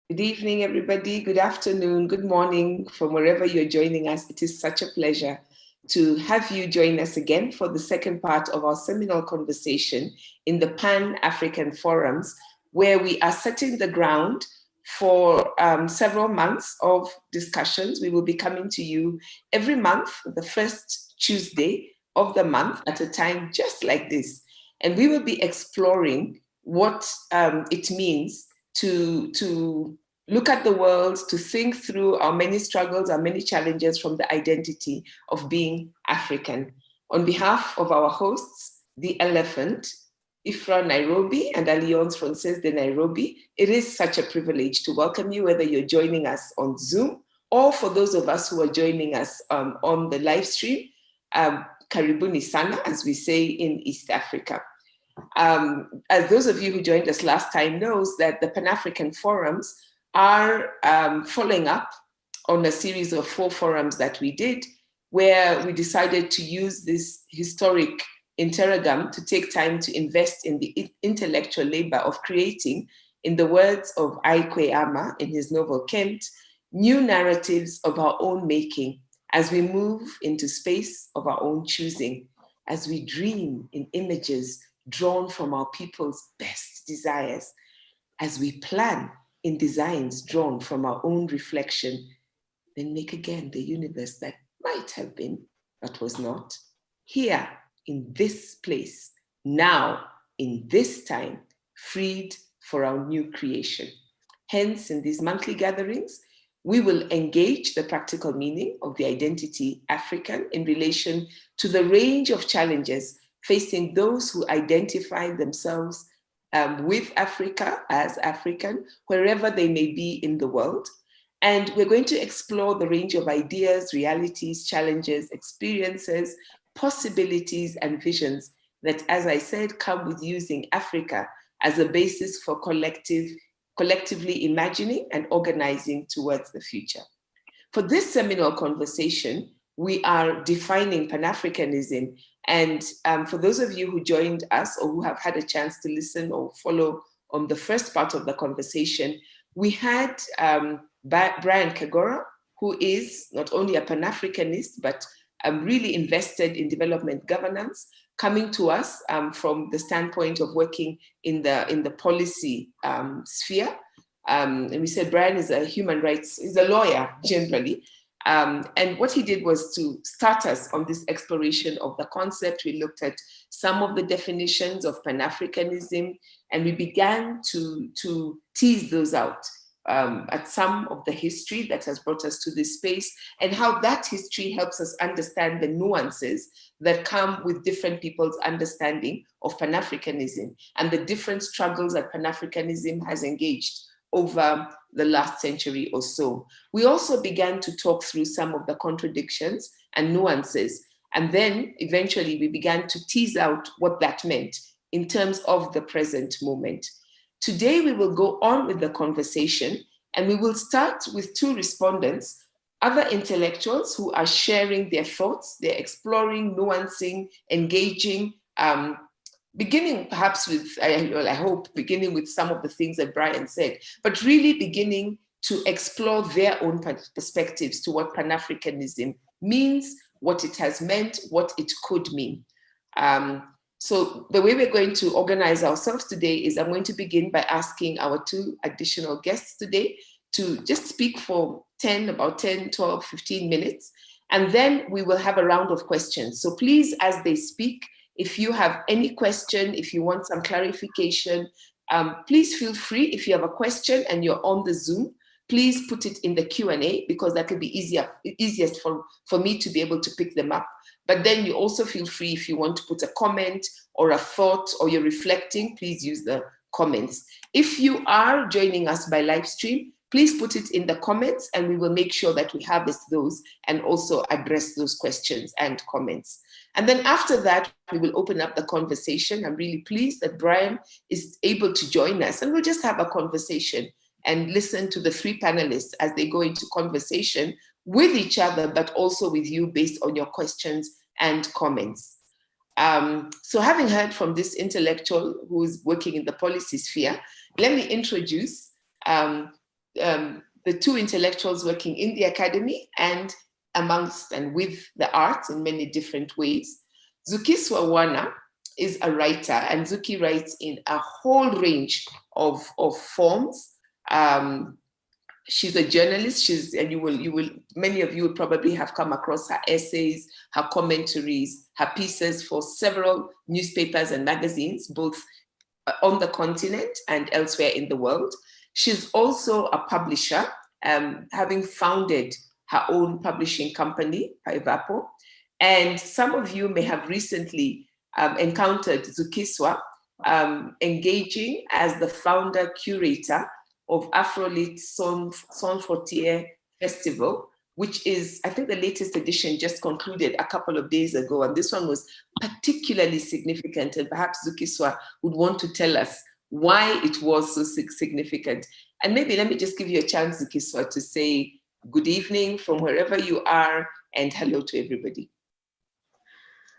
Good evening, everybody. Good afternoon, good morning from wherever you're joining us. It is such a pleasure to have you join us again for the second part of our seminal conversation in the Pan African Forums, where we are setting the ground for several months of discussions. We will be coming to you every month, the first Tuesday of the month at a time just like this. And we will be exploring what it means to look at the world, to think through our many struggles, our many challenges from the identity of being African. On behalf of our hosts, the Elephant, Ifra Nairobi, and Alliance Française de Nairobi, it is such a privilege to welcome you, whether you're joining us on Zoom or for those of us who are joining us on the live stream, Karibuni Sana, as we say in East Africa. As those of you who joined us last time knows that the Pan-African Forums are following up on a series of 4 forums that we did, where we decided to use this historic interrogum to take time to invest in the intellectual labor of creating, in the words of Aikwe Ama in his novel Kent, new narratives of our own making as we move into space of our own choosing, as we dream in images drawn from our people's best desires, as we plan in designs drawn from our own reflection, then make again the universe that might have been, but was not, here in this place, now in this time, freed for our new creation. Hence, in these monthly gatherings, we will engage the practical meaning of the identity African in relation to the range of challenges facing those who identify themselves with Africa as African, wherever they may be in the world. And we're going to explore the range of ideas, realities, challenges, experiences, possibilities, and visions that, as I said, come with using Africa as a basis for collectively imagining and organizing towards the future. For this seminal conversation, we are defining Pan-Africanism. And for those of you who joined us or who have had a chance to listen or follow on the first part of the conversation, we had Brian Kagoro, who is not only a Pan-Africanist, but really invested in development governance, coming to us from the standpoint of working in the policy sphere. And we said Brian is a human rights, he's a lawyer generally. And what he did was to start us on this exploration of the concept. We looked at some of the definitions of Pan-Africanism, and we began to tease those out at some of the history that has brought us to this space and how that history helps us understand the nuances that come with different people's understanding of Pan-Africanism and the different struggles that Pan-Africanism has engaged over the last century or so. We also began to talk through some of the contradictions and nuances. And then eventually we began to tease out what that meant in terms of the present moment. Today we will go on with the conversation, and we will start with 2 respondents, other intellectuals who are sharing their thoughts, they're exploring, nuancing, engaging, beginning perhaps with, I hope, beginning with some of the things that Brian said, but really beginning to explore their own perspectives to what Pan-Africanism means, what it has meant, what it could mean. So the way we're going to organize ourselves today is I'm going to begin by asking our 2 additional guests today to just speak for about 10, 12, 15 minutes, and then we will have a round of questions. So please, as they speak, if you have any question, if you want some clarification, please feel free. If you have a question and you're on the Zoom, please put it in the Q&A, because that could be easiest for me to be able to pick them up. But then you also feel free, if you want to put a comment or a thought or you're reflecting, please use the comments. If you are joining us by live stream, please put it in the comments and we will make sure that we harvest those and also address those questions and comments. And then after that, we will open up the conversation. I'm really pleased that Brian is able to join us, and we'll just have a conversation and listen to the 3 panelists as they go into conversation with each other, but also with you based on your questions and comments. So having heard from this intellectual who is working in the policy sphere, let me introduce the two intellectuals working in the academy and amongst and with the arts in many different ways. Zukiswa Wanner is a writer, and Zuki writes in a whole range of forms. She's a journalist. And you will, many of you will probably have come across her essays, her commentaries, her pieces for several newspapers and magazines, both on the continent and elsewhere in the world. She's also a publisher, having founded her own publishing company, Paivapo. And some of you may have recently encountered Zukiswa engaging as the founder curator of Afrolit Son Fortier Festival, which is, I think the latest edition just concluded a couple of days ago. And this one was particularly significant. And perhaps Zukiswa would want to tell us why it was so significant. And maybe let me just give you a chance, Zukiswa, to say good evening from wherever you are and hello to everybody.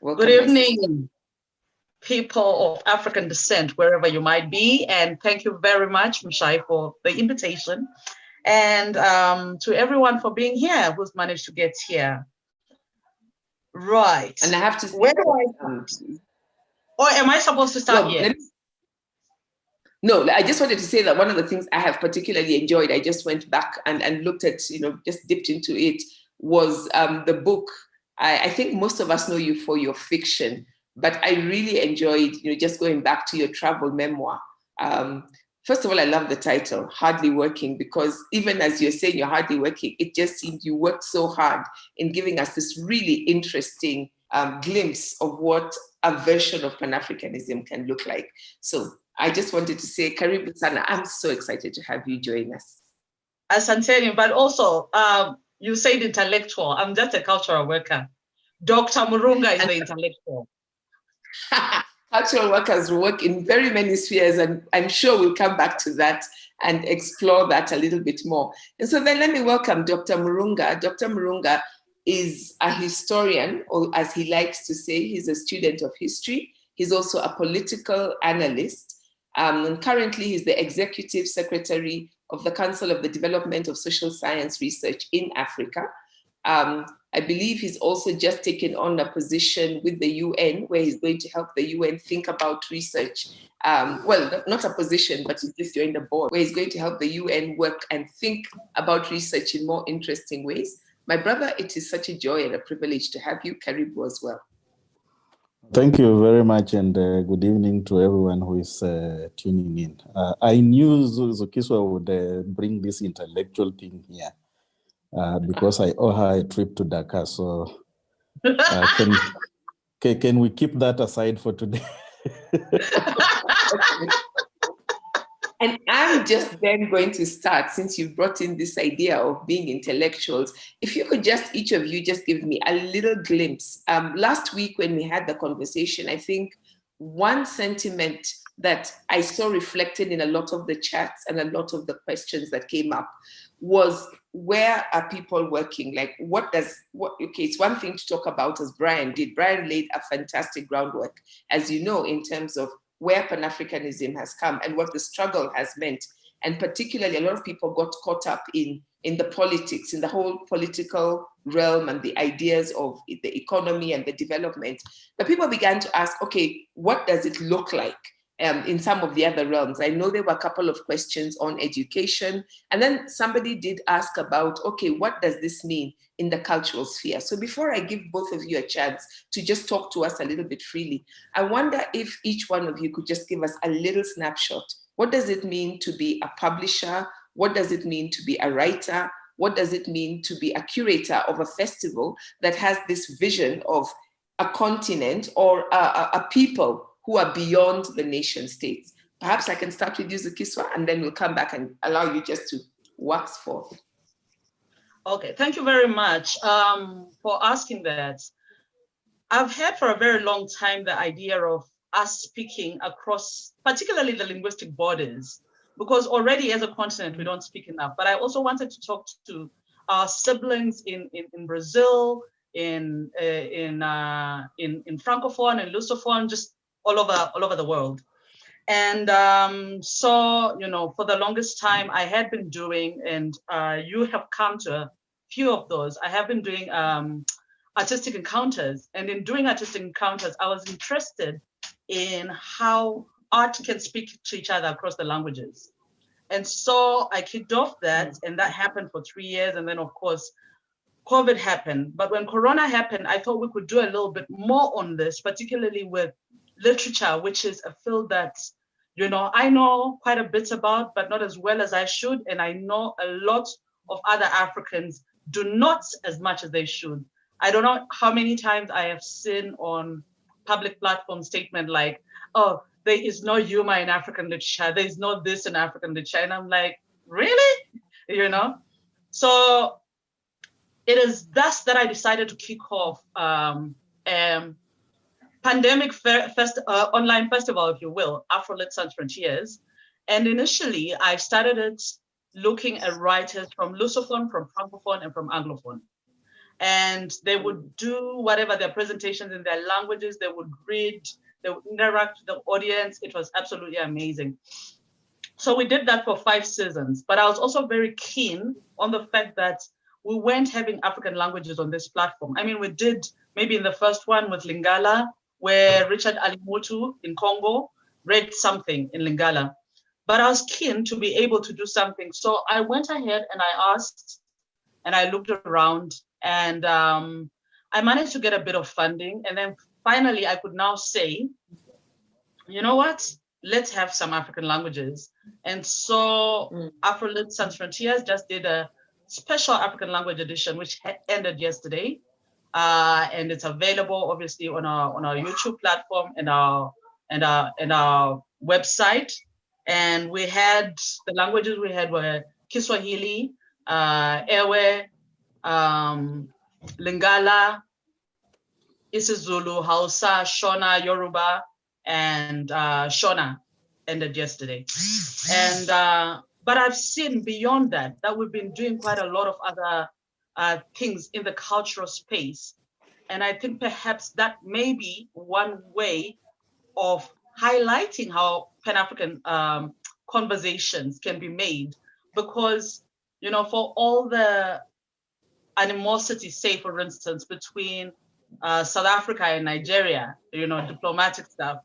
Welcome, good evening, people of African descent, wherever you might be. And thank you very much, Mshai, for the invitation. And to everyone for being here who's managed to get here. Right. And I have to say, where do I start? Or am I supposed to start here? No, I just wanted to say that one of the things I have particularly enjoyed, I just went back and looked at, just dipped into it, was the book. I think most of us know you for your fiction, but I really enjoyed, just going back to your travel memoir. First of all, I love the title, Hardly Working, because even as you're saying you're hardly working, it just seemed you worked so hard in giving us this really interesting glimpse of what a version of Pan-Africanism can look like. So I just wanted to say, Karibu Sana, I'm so excited to have you join us. Asanteni, but also, you said intellectual. I'm just a cultural worker. Dr. Murunga is the intellectual. Cultural workers work in very many spheres, and I'm sure we'll come back to that and explore that a little bit more. And so then let me welcome Dr. Murunga. Dr. Murunga is a historian, or as he likes to say, he's a student of history. He's also a political analyst. And currently he's the executive secretary of the Council of the Development of Social Science Research in Africa. I believe he's also just taken on a position with the UN, where he's going to help the UN think about research. Well, not a position, but he's just joined the board, where he's going to help the UN work and think about research in more interesting ways. My brother, it is such a joy and a privilege to have you. Karibu as well. Thank you very much, and good evening to everyone who is tuning in. I knew Zukiswa would bring this intellectual thing here because I owe her a trip to Dakar. So can we keep that aside for today? And I'm just then going to start, since you brought in this idea of being intellectuals, if you could just, each of you, just give me a little glimpse. Last week when we had the conversation, I think one sentiment that I saw reflected in a lot of the chats and a lot of the questions that came up was, where are people working? Like, okay, it's one thing to talk about as Brian did. Brian laid a fantastic groundwork, as you know, in terms of where Pan-Africanism has come and what the struggle has meant. And particularly, a lot of people got caught up in the politics, in the whole political realm and the ideas of the economy and the development. But people began to ask, okay, what does it look like in some of the other realms? I know there were a couple of questions on education. And then somebody did ask about, okay, what does this mean in the cultural sphere? So before I give both of you a chance to just talk to us a little bit freely, I wonder if each one of you could just give us a little snapshot. What does it mean to be a publisher? What does it mean to be a writer? What does it mean to be a curator of a festival that has this vision of a continent or a people who are beyond the nation states? Perhaps I can start with you, Zukiswa, and then we'll come back and allow you just to wax forth. Okay, thank you very much for asking that. I've had for a very long time the idea of us speaking across, particularly the linguistic borders, because already as a continent, we don't speak enough. But I also wanted to talk to our siblings in Brazil, in Francophone and Lusophone, just all over the world. And so, for the longest time I had been doing, and you have come to a few of those, I have been doing artistic encounters. And in doing artistic encounters, I was interested in how art can speak to each other across the languages. And so I kicked off that, and that happened for 3 years. And then, of course, COVID happened. But when Corona happened, I thought we could do a little bit more on this, particularly with literature, which is a field that, I know quite a bit about, but not as well as I should. And I know a lot of other Africans do not as much as they should. I don't know how many times I have seen on public platform statement like, oh, there is no humor in African literature. There is no this in African literature. And I'm like, really? So it is thus that I decided to kick off pandemic online festival, if you will, Afro-Lit Sans Frontiers. And initially, I started it looking at writers from Lusophone, from Francophone, and from Anglophone. And they would do whatever their presentations in their languages, they would read, they would interact with the audience. It was absolutely amazing. So we did that for 5 seasons, but I was also very keen on the fact that we weren't having African languages on this platform. I mean, we did maybe in the first one with Lingala, where Richard Alimutu in Congo read something in Lingala. But I was keen to be able to do something. So I went ahead and I asked, and I looked around, and I managed to get a bit of funding. And then finally, I could now say, you know what? Let's have some African languages. And so Afro-Lit Sans Frontiers just did a special African language edition, which ended yesterday. And it's available obviously on our YouTube platform and our website. And we had the languages we had were Kiswahili, Ewe, Lingala, isiZulu, Hausa, Shona, Yoruba, and Shona ended yesterday. And but I've seen beyond that we've been doing quite a lot of other things in the cultural space. And I think perhaps that may be one way of highlighting how Pan-African conversations can be made. Because, for all the animosity, say, for instance, between South Africa and Nigeria, diplomatic stuff,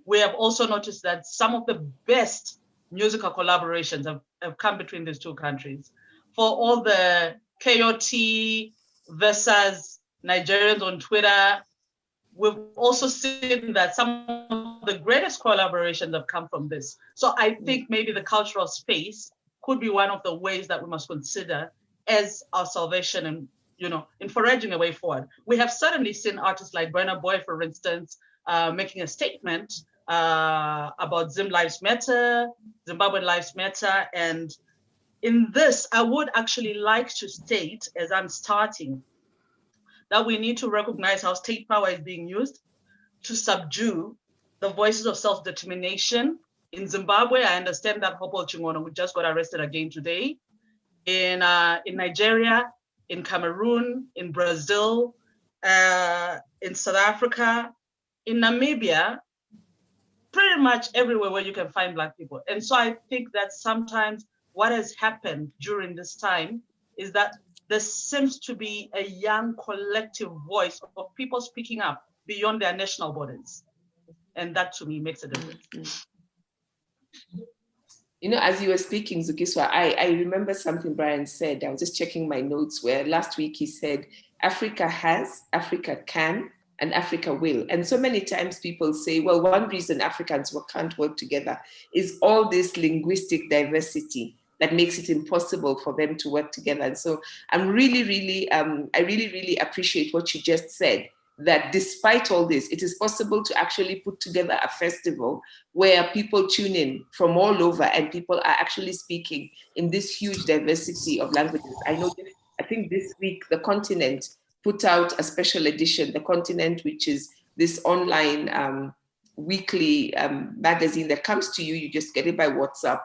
we have also noticed that some of the best musical collaborations have come between these two countries. For all the KOT versus Nigerians on Twitter, we've also seen that some of the greatest collaborations have come from this. So I think maybe the cultural space could be one of the ways that we must consider as our salvation and, in foraging a way forward. We have certainly seen artists like Burna Boy, for instance, making a statement about Zimbabwean Lives Matter. And in this, I would actually like to state, as I'm starting, that we need to recognize how state power is being used to subdue the voices of self-determination. In Zimbabwe, I understand that Hopo Chingono, who just got arrested again today. In Nigeria, in Cameroon, in Brazil, in South Africa, in Namibia, pretty much everywhere where you can find Black people. And so I think that sometimes what has happened during this time is that there seems to be a young collective voice of people speaking up beyond their national borders. And that to me makes a difference. As you were speaking, Zukiswa, I remember something Brian said. I was just checking my notes where last week he said, Africa has, Africa can, and Africa will. And so many times people say, well, one reason Africans can't work together is all this linguistic diversity that makes it impossible for them to work together. And so I really appreciate what you just said, that despite all this, it is possible to actually put together a festival where people tune in from all over and people are actually speaking in this huge diversity of languages. I think this week, The Continent put out a special edition, The Continent, which is this online weekly magazine that comes to you. You just get it by WhatsApp.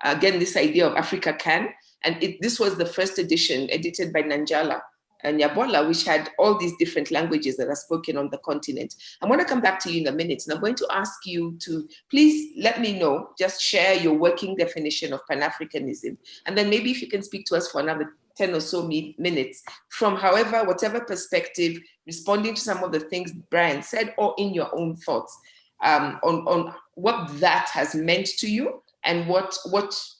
Again, this idea of Africa Can. And this was the first edition edited by Nanjala. Nyabola, which had all these different languages that are spoken on the continent. I'm going to come back to you in a minute, and I'm going to ask you to please let me know, just share your working definition of Pan-Africanism, and then maybe if you can speak to us for another 10 or so minutes from whatever perspective, responding to some of the things Brian said, or in your own thoughts on what that has meant to you and what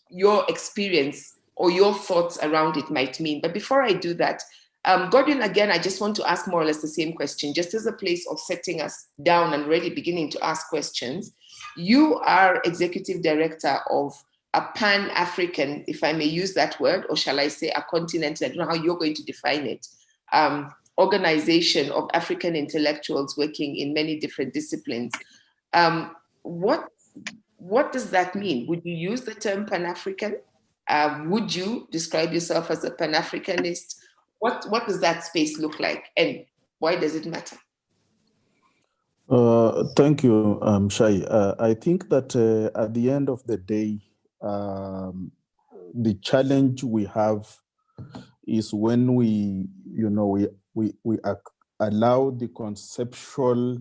your experience or your thoughts around it might mean. But before I do that, Godwin, again, I just want to ask more or less the same question, just as a place of setting us down and really beginning to ask questions. You are executive director of a Pan-African, if I may use that word, or shall I say a continental, I don't know how you're going to define it, organization of African intellectuals working in many different disciplines. What does that mean? Would you use the term Pan-African? Would you describe yourself as a Pan-Africanist? What does that space look like, and why does it matter? Thank you, Mshai. I think that at the end of the day, the challenge we have is when we allow the conceptual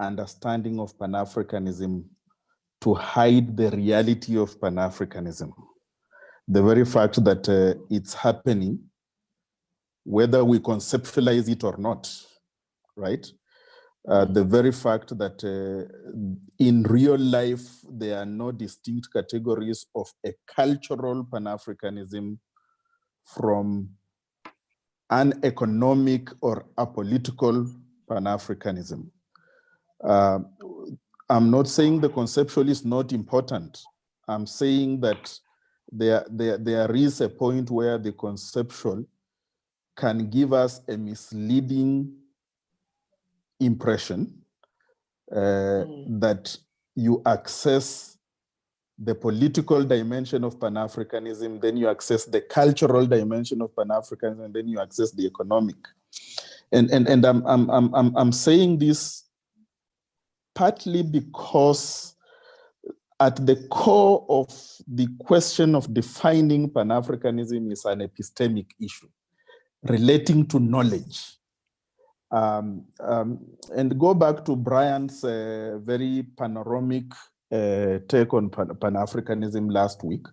understanding of Pan-Africanism to hide the reality of Pan-Africanism. The very fact that it's happening, whether we conceptualize it or not, right? The very fact that in real life, there are no distinct categories of a cultural Pan-Africanism from an economic or a political Pan-Africanism. I'm not saying the conceptual is not important. I'm saying that there is a point where the conceptual can give us a misleading impression that you access the political dimension of Pan-Africanism, then you access the cultural dimension of Pan-Africanism, and then you access the economic. And I'm saying this partly because at the core of the question of defining Pan-Africanism is an epistemic issue relating to knowledge. And go back to Brian's very panoramic take on Pan-Africanism last week.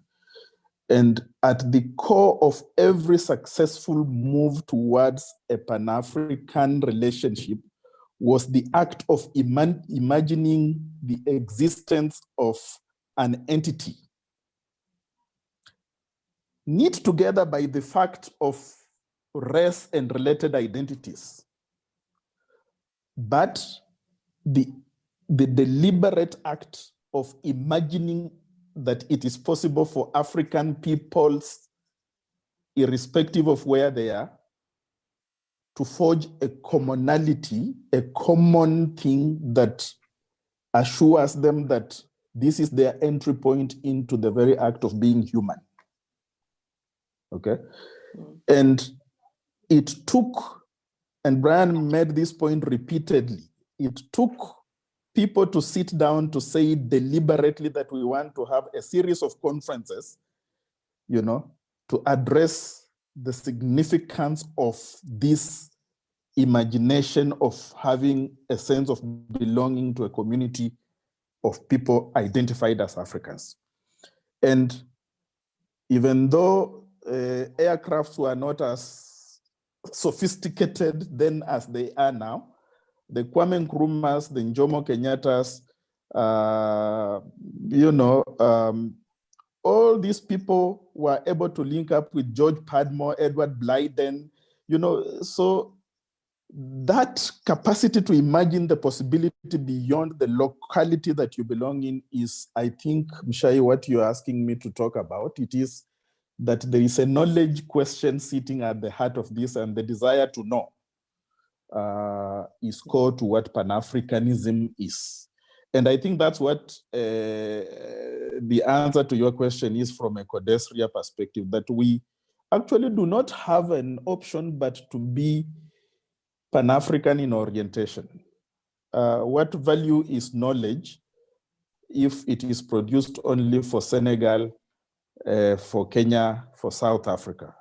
And at the core of every successful move towards a Pan-African relationship was the act of imagining the existence of an entity knit together by the fact of race and related identities. But the deliberate act of imagining that it is possible for African peoples, irrespective of where they are, to forge a commonality, a common thing that assures them that this is their entry point into the very act of being human. Okay? And it took, and Brian made this point repeatedly, it took people to sit down to say deliberately that we want to have a series of conferences, to address the significance of this imagination of having a sense of belonging to a community of people identified as Africans. And even though aircrafts were not as sophisticated then as they are now, the Kwame Nkrumahs, the Njomo Kenyattas, all these people were able to link up with George Padmore, Edward Blyden, so that capacity to imagine the possibility beyond the locality that you belong in is, I think, Mshai, what you're asking me to talk about. It is that there is a knowledge question sitting at the heart of this, and the desire to know is core to what Pan-Africanism is. And I think that's what the answer to your question is from a Codesria perspective, that we actually do not have an option but to be Pan-African in orientation. What value is knowledge if it is produced only for Senegal, for Kenya, for South Africa?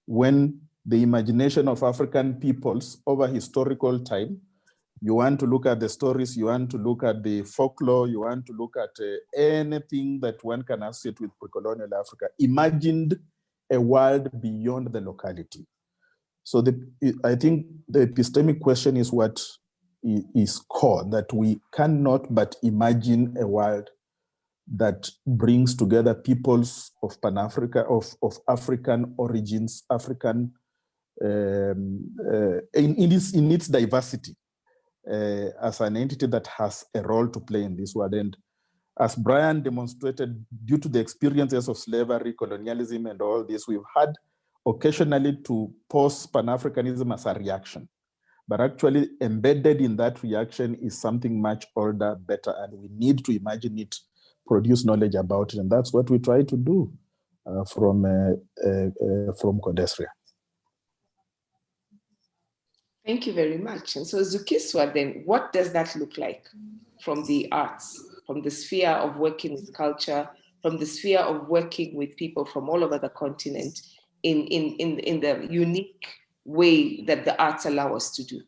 When the imagination of African peoples over historical time. You want to look at the stories, you want to look at the folklore, you want to look at anything that one can associate with pre-colonial Africa, imagined a world beyond the locality. So I think the epistemic question is what is core, that we cannot but imagine a world that brings together peoples of Pan-Africa, of African origins, African, in its diversity, as an entity that has a role to play in this world. And as Brian demonstrated, due to the experiences of slavery, colonialism, and all this, we've had occasionally to pose Pan-Africanism as a reaction. But actually embedded in that reaction is something much older, better, and we need to imagine it, produce knowledge about it. And that's what we try to do from Codesria. Thank you very much. And so Zukiswa, then, what does that look like from the arts, from the sphere of working with culture, from the sphere of working with people from all over the continent in the unique way that the arts allow us to do?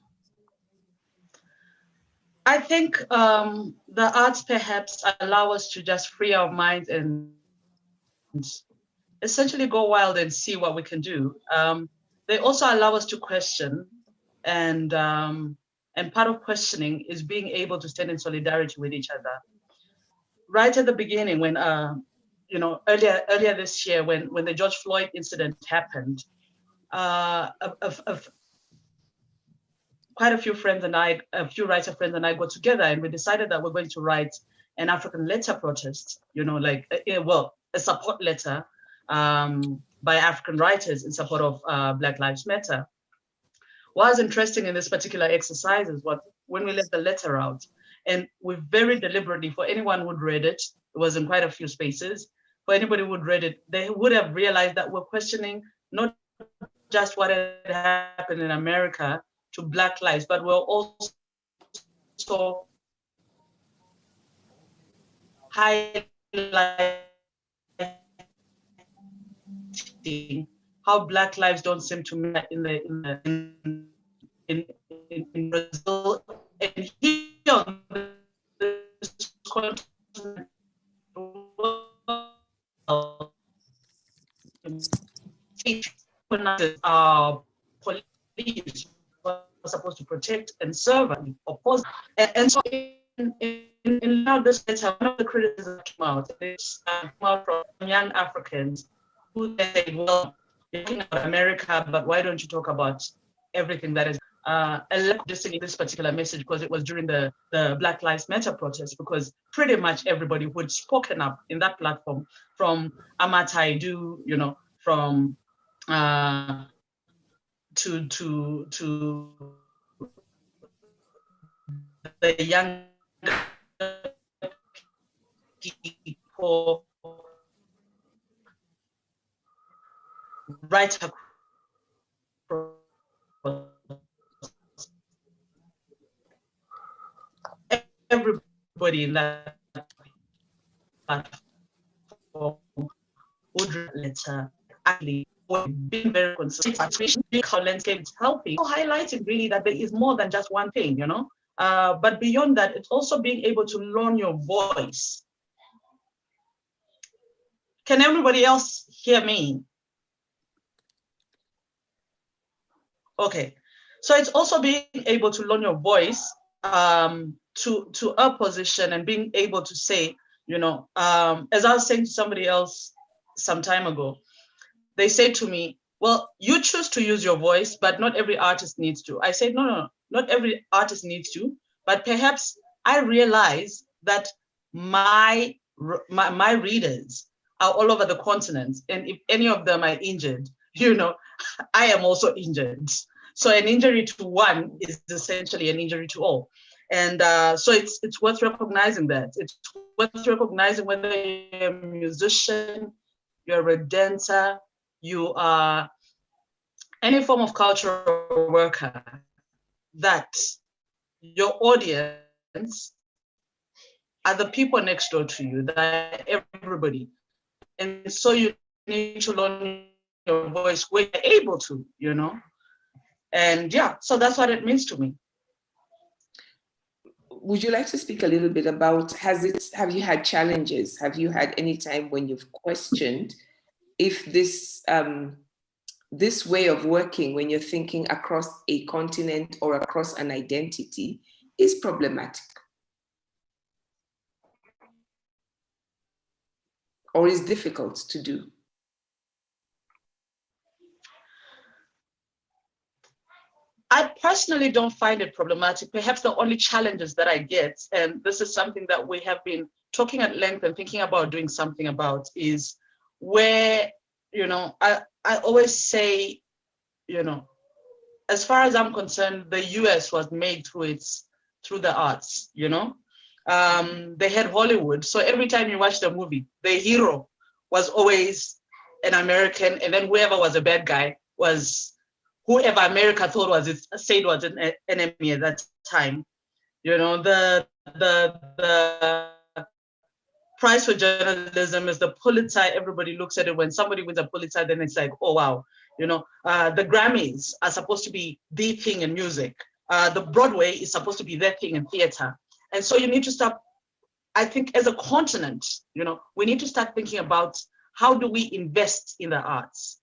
I think the arts perhaps allow us to just free our minds and essentially go wild and see what we can do. They also allow us to question, and part of questioning is being able to stand in solidarity with each other. Right at the beginning, when earlier this year, when the George Floyd incident happened, quite a few friends and I, a few writer friends and I got together, and we decided that we're going to write an African letter protest, a support letter by African writers in support of Black Lives Matter. What was interesting in this particular exercise is when we let the letter out, and we very deliberately, for anyone who'd read it, it was in quite a few spaces, for anybody who'd read it, they would have realized that we're questioning not just what had happened in America to Black lives, but we're also highlighting how Black lives don't seem to matter in Brazil and here on this continent. Our police were supposed to protect and serve and oppose, and so in now this letter, one of the criticisms came out. It's came out from young Africans who said, "Well, you're talking about America, but why don't you talk about everything that is?" A lack of distinction in this particular message, because it was during the Black Lives Matter protest, because pretty much everybody who had spoken up in that platform, from Amataidu, from to the young people right across everybody in that platform would letter actually being very concerned. Landscape is helping, highlighting really that there is more than just one thing, but beyond that, it's also being able to learn your voice. Can everybody else hear me? Okay, so it's also being able to learn your voice to a position and being able to say, as I was saying to somebody else some time ago, they said to me, "Well, you choose to use your voice, but not every artist needs to." I said, no, not every artist needs to, but perhaps I realize that my readers are all over the continent, and if any of them are injured, I am also injured. So an injury to one is essentially an injury to all. And so it's worth recognizing that. It's worth recognizing whether you're a musician, you're a dancer, you are any form of cultural worker, that your audience are the people next door to you, that everybody. And so you need to learn your voice when you're able to, you know? And yeah, so that's what it means to me. Would you like to speak a little bit about, have you had challenges? Have you had any time when you've questioned if this way of working, when you're thinking across a continent or across an identity, is problematic or is difficult to do? I personally don't find it problematic. Perhaps the only challenges that I get, and this is something that we have been talking at length and thinking about doing something about, is where, you know, I always say, you know, as far as I'm concerned, the US was made through the arts, you know. They had Hollywood. So every time you watch the movie, the hero was always an American, and then whoever was a bad guy was whoever America thought was an enemy at that time. You know, the prize for journalism is the Pulitzer. Everybody looks at it. When somebody wins a Pulitzer, then it's like, oh wow. You know, the Grammys are supposed to be the thing in music. The Broadway is supposed to be their thing in theater. And so you need to start, I think as a continent, you know, we need to start thinking about how do we invest in the arts,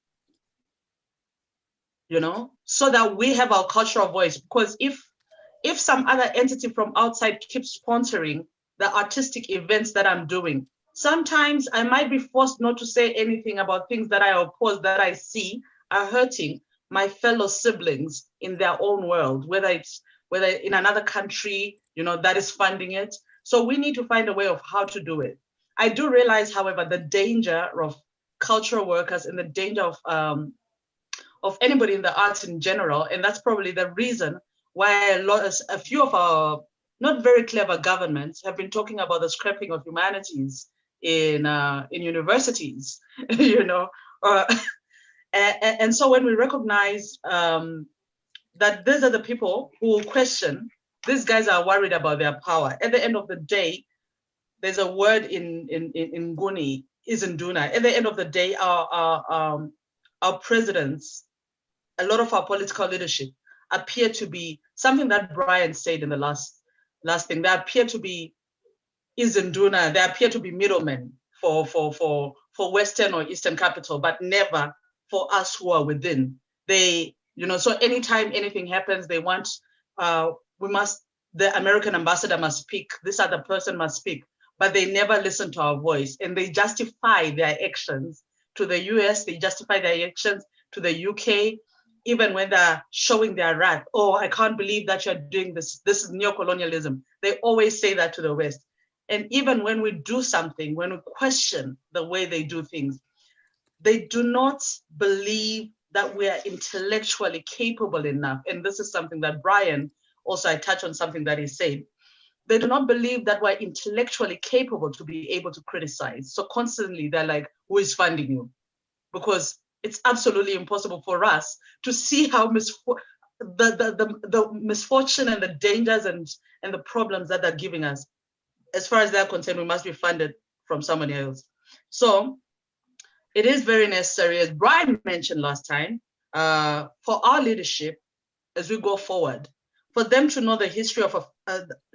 you know, so that we have our cultural voice. Because if some other entity from outside keeps sponsoring the artistic events that I'm doing, sometimes I might be forced not to say anything about things that I oppose, that I see are hurting my fellow siblings in their own world, whether in another country, you know, that is funding it. So we need to find a way of how to do it. I do realize, however, the danger of cultural workers and the danger of anybody in the arts in general, and that's probably the reason why a few of our not very clever governments have been talking about the scrapping of humanities in universities, you know. And so when we recognize that these are the people who question, these guys are worried about their power. At the end of the day, there's a word in Nguni, Izinduna. At the end of the day, our presidents, a lot of our political leadership appear to be something that Brian said in the last thing. They appear to be Izinduna. They appear to be middlemen for Western or Eastern capital, but never for us who are within. They, you know, so anytime anything happens, they want, the American ambassador must speak, this other person must speak, but they never listen to our voice, and they justify their actions to the US, they justify their actions to the UK, even when they're showing their wrath. Oh, I can't believe that you're doing this. This is neocolonialism. They always say that to the West. And even when we do something, when we question the way they do things, they do not believe that we are intellectually capable enough. And this is something that Brian, also I touch on something that he said. They do not believe that we're intellectually capable to be able to criticize. So constantly they're like, who is funding you? Because it's absolutely impossible for us to see how the misfortune and the dangers and the problems that they're giving us. As far as they're concerned, we must be funded from somebody else. So it is very necessary, as Brian mentioned last time, for our leadership as we go forward, for them to know the history of,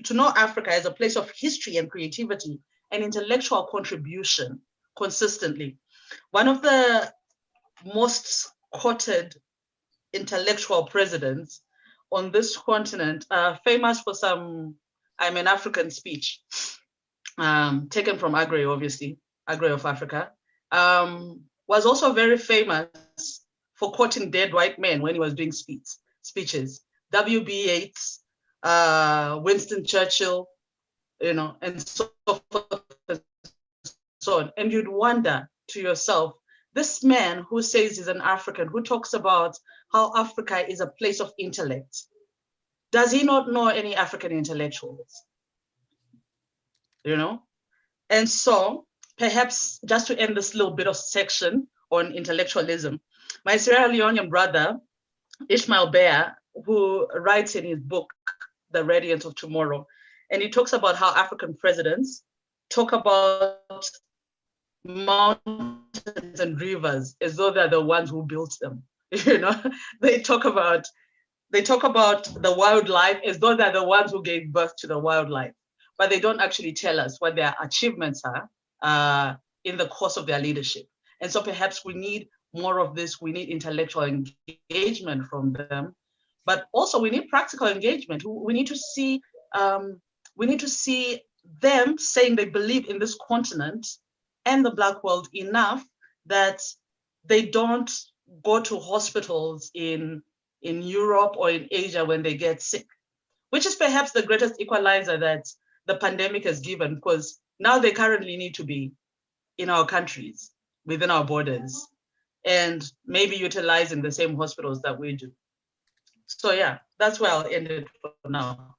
to know Africa as a place of history and creativity and intellectual contribution consistently. One of the most quoted intellectual presidents on this continent, famous for some I'm an African speech, taken from Agri, obviously, Agri of Africa, was also very famous for quoting dead white men when he was doing speeches. W.B. Yeats, Winston Churchill, you know, and so forth and so on. And you'd wonder to yourself, this man who says he's an African, who talks about how Africa is a place of intellect, does he not know any African intellectuals? You know? And so perhaps just to end this little bit of section on intellectualism, my Sierra Leonean brother, Ishmael Bear, who writes in his book, The Radiance of Tomorrow, and he talks about how African presidents talk about mountains and rivers as though they're the ones who built them. You know, they talk about the wildlife as though they're the ones who gave birth to the wildlife, but they don't actually tell us what their achievements are in the course of their leadership. And so perhaps we need more of this. We need intellectual engagement from them, but also we need practical engagement. We need to see them saying they believe in this continent and the Black world enough that they don't go to hospitals in Europe or in Asia when they get sick, which is perhaps the greatest equalizer that the pandemic has given, because now they currently need to be in our countries, within our borders, and maybe utilizing the same hospitals that we do. So yeah, that's where I'll end it for now.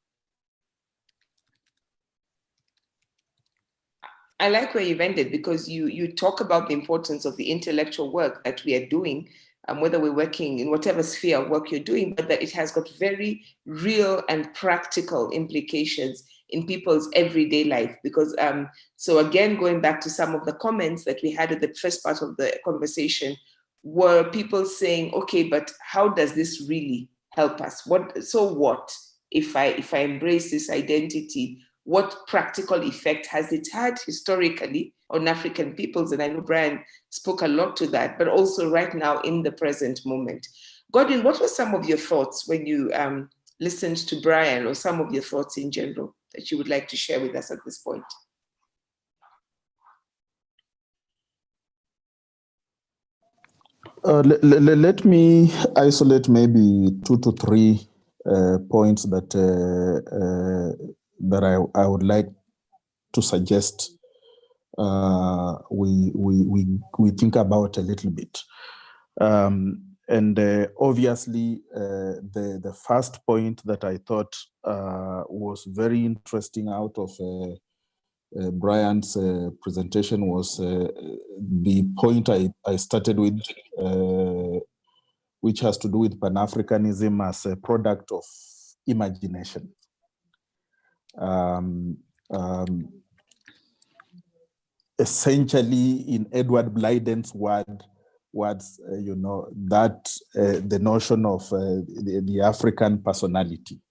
I like where you've ended, because you talk about the importance of the intellectual work that we are doing, whether we're working in whatever sphere of work you're doing, but that it has got very real and practical implications in people's everyday life. Because so again, going back to some of the comments that we had at the first part of the conversation, were people saying, okay, but how does this really help us? What if I embrace this identity? What practical effect has it had historically on African peoples? And I know Brian spoke a lot to that, but also right now in the present moment. Godwin, what were some of your thoughts when you listened to Brian, or some of your thoughts in general that you would like to share with us at this point? Let me isolate maybe 2 to 3 points that I would like to suggest we think about a little bit. Obviously, the first point that I thought was very interesting out of Brian's presentation was the point I started with, which has to do with Pan-Africanism as a product of imagination. Essentially, in Edward Blyden's words, you know, that the notion of the African personality.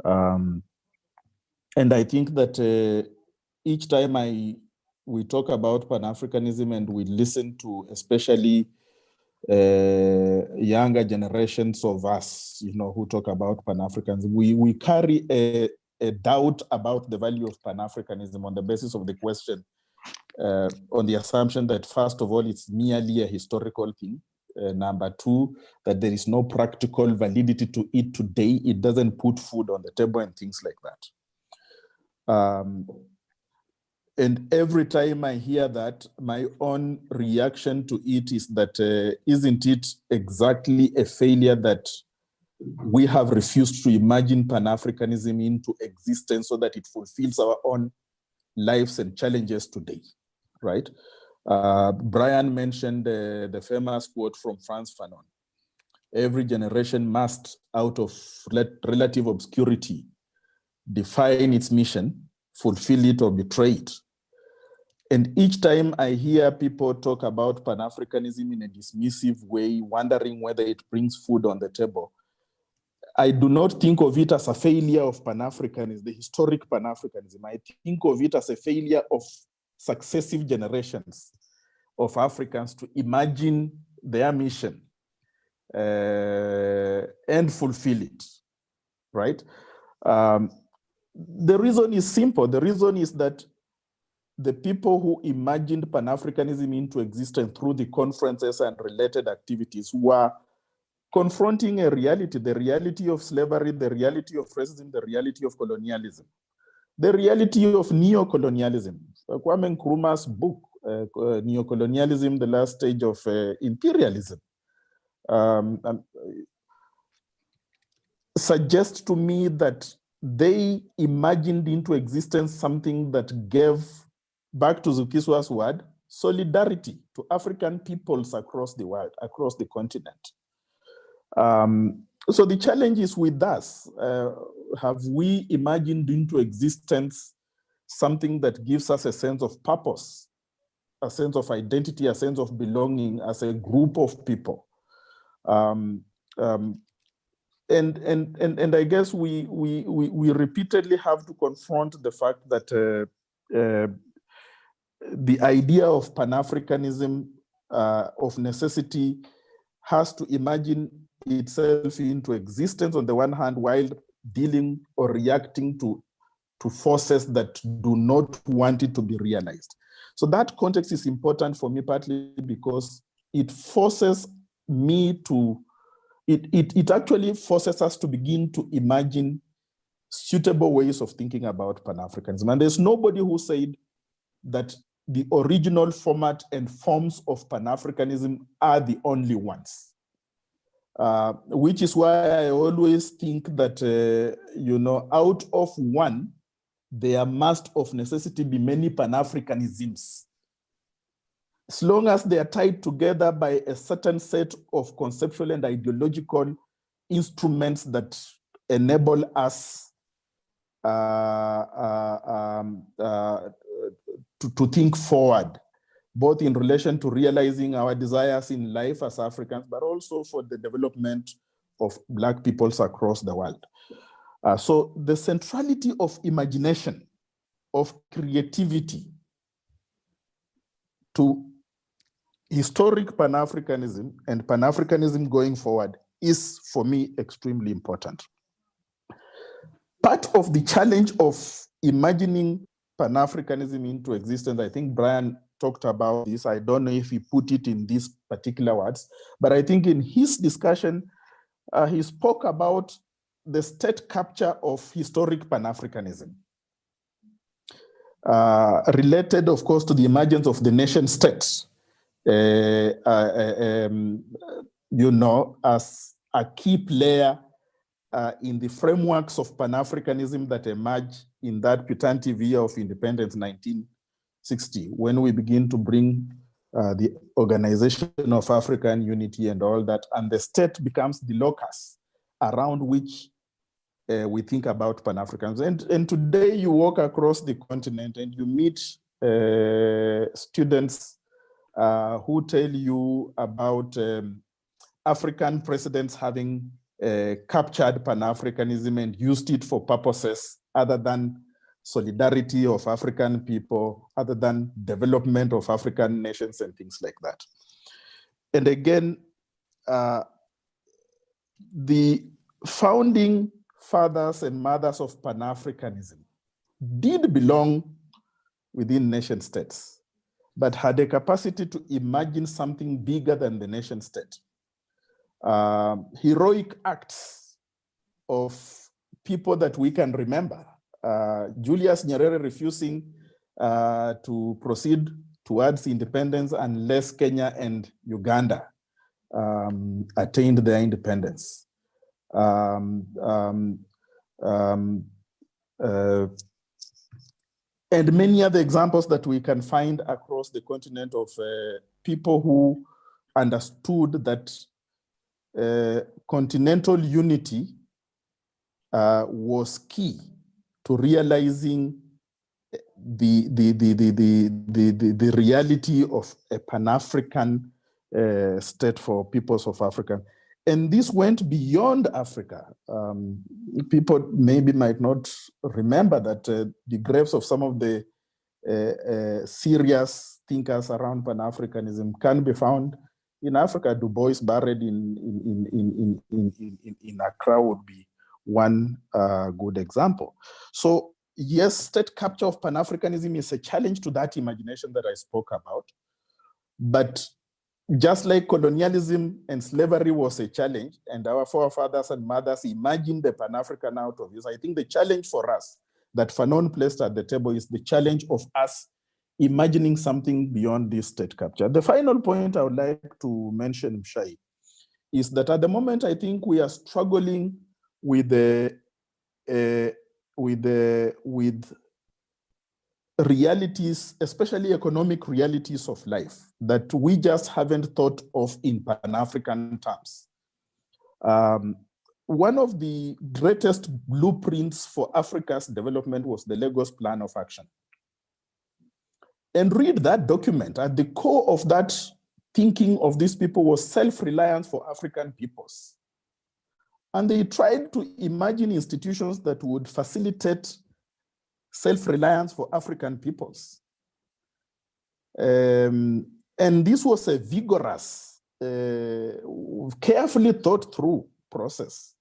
And I think that each time we talk about Pan-Africanism and we listen to especially younger generations of us, you know, who talk about Pan-Africanism, we carry a doubt about the value of Pan-Africanism on the basis of the question, on the assumption that, first of all, it's merely a historical thing. Number 2, that there is no practical validity to it today. It doesn't put food on the table and things like that. And every time I hear that, my own reaction to it is that isn't it exactly a failure that we have refused to imagine Pan-Africanism into existence so that it fulfills our own lives and challenges today, right? Brian mentioned the famous quote from Frantz Fanon. Every generation must, out of relative obscurity, define its mission, fulfill it or betray it. And each time I hear people talk about Pan-Africanism in a dismissive way, wondering whether it brings food on the table, I do not think of it as a failure of Pan-Africanism, the historic Pan-Africanism. I think of it as a failure of successive generations of Africans to imagine their mission and fulfill it, right? The reason is simple. The reason is that the people who imagined Pan-Africanism into existence through the conferences and related activities were confronting a reality, the reality of slavery, the reality of racism, the reality of colonialism, the reality of neo-colonialism. Kwame Nkrumah's book, Neo-Colonialism, the Last Stage of Imperialism, suggests to me that they imagined into existence something that gave, back to Zukiswa's word, solidarity to African peoples across the world, across the continent. So the challenge is with us. Have we imagined into existence something that gives us a sense of purpose a sense of identity, a sense of belonging as a group of people. And I guess we repeatedly have to confront the fact that the idea of Pan-Africanism of necessity has to imagine itself into existence on the one hand, while dealing or reacting to forces that do not want it to be realized. So that context is important for me, partly because it forces me to, it actually forces us to begin to imagine suitable ways of thinking about Pan-Africanism. And there's nobody who said that the original format and forms of Pan-Africanism are the only ones. Which is why I always think that, out of one, there must of necessity be many Pan-Africanisms. As long as they are tied together by a certain set of conceptual and ideological instruments that enable us to think forward, both in relation to realizing our desires in life as Africans, but also for the development of Black peoples across the world. So the centrality of imagination, of creativity to historic Pan-Africanism and Pan-Africanism going forward is, for me, extremely important. Part of the challenge of imagining Pan-Africanism into existence, I think Brian talked about this. I don't know if he put it in these particular words, but I think in his discussion, he spoke about the state capture of historic Pan-Africanism, related, of course, to the emergence of the nation states, as a key player in the frameworks of Pan-Africanism that emerge in that putative year of independence, 1960, when we begin to bring the Organization of African Unity and all that, and the state becomes the locus around which we think about Pan-Africanism. And today you walk across the continent and you meet students who tell you about African presidents having captured Pan-Africanism and used it for purposes other than solidarity of African people, other than development of African nations and things like that. And again, the founding fathers and mothers of Pan-Africanism did belong within nation states, but had a capacity to imagine something bigger than the nation state. Heroic acts of people that we can remember. Julius Nyerere refusing to proceed towards independence unless Kenya and Uganda attained their independence. And many other examples that we can find across the continent of people who understood that continental unity was key to realizing the reality of a Pan-African state for peoples of Africa. And this went beyond Africa. People maybe might not remember that the graves of some of the serious thinkers around Pan-Africanism can be found in Africa. Du Bois buried in Accra would be one good example. So yes, state capture of Pan-Africanism is a challenge to that imagination that I spoke about. But just like colonialism and slavery was a challenge, and our forefathers and mothers imagined the Pan-African out of this, I think the challenge for us that Fanon placed at the table is the challenge of us imagining something beyond this state capture. The final point I would like to mention, Mshai, is that at the moment, I think we are struggling with realities, especially economic realities of life, that we just haven't thought of in Pan-African terms. One of the greatest blueprints for Africa's development was the Lagos Plan of Action. and read that document. At the core of that thinking of these people was self-reliance for African peoples. And they tried to imagine institutions that would facilitate self-reliance for African peoples. And this was a vigorous, carefully thought through process.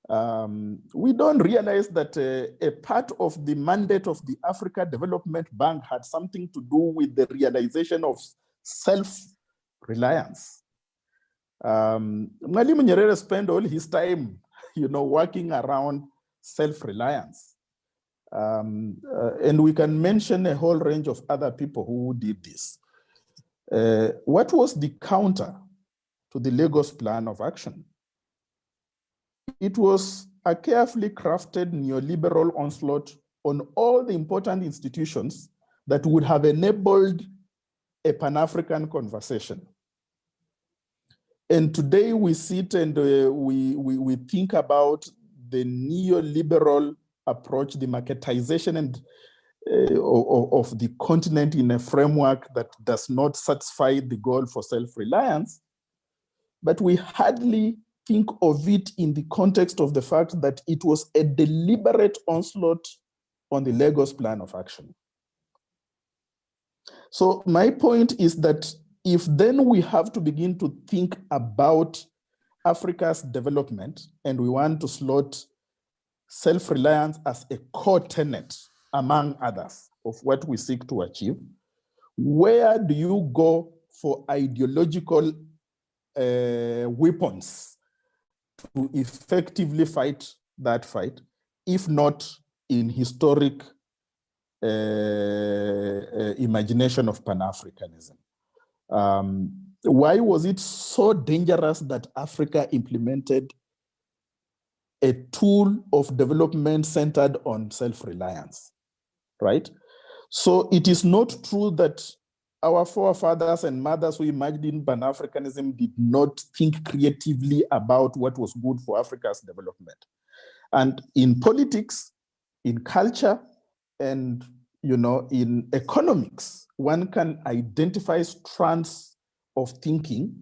We don't realize that a part of the mandate of the Africa Development Bank had something to do with the realization of self-reliance. Mwalimu Nyerere spent all his time, working around self-reliance. And we can mention a whole range of other people who did this. What was the counter to the Lagos Plan of Action? It was a carefully crafted neoliberal onslaught on all the important institutions that would have enabled a Pan-African conversation. And today we sit and we think about the neoliberal approach, the marketization and of the continent in a framework that does not satisfy the goal for self-reliance, but we hardly think of it in the context of the fact that it was a deliberate onslaught on the Lagos Plan of Action. So my point is that if then we have to begin to think about Africa's development and we want to slot self-reliance as a core tenet, among others, of what we seek to achieve, where do you go for ideological weapons to effectively fight that fight, if not in historic imagination of Pan-Africanism? Why was it so dangerous that Africa implemented a tool of development centered on self-reliance, right? So it is not true that our forefathers and mothers who imagined Pan-Africanism did not think creatively about what was good for Africa's development. And in politics, in culture, and in economics, one can identify strands of thinking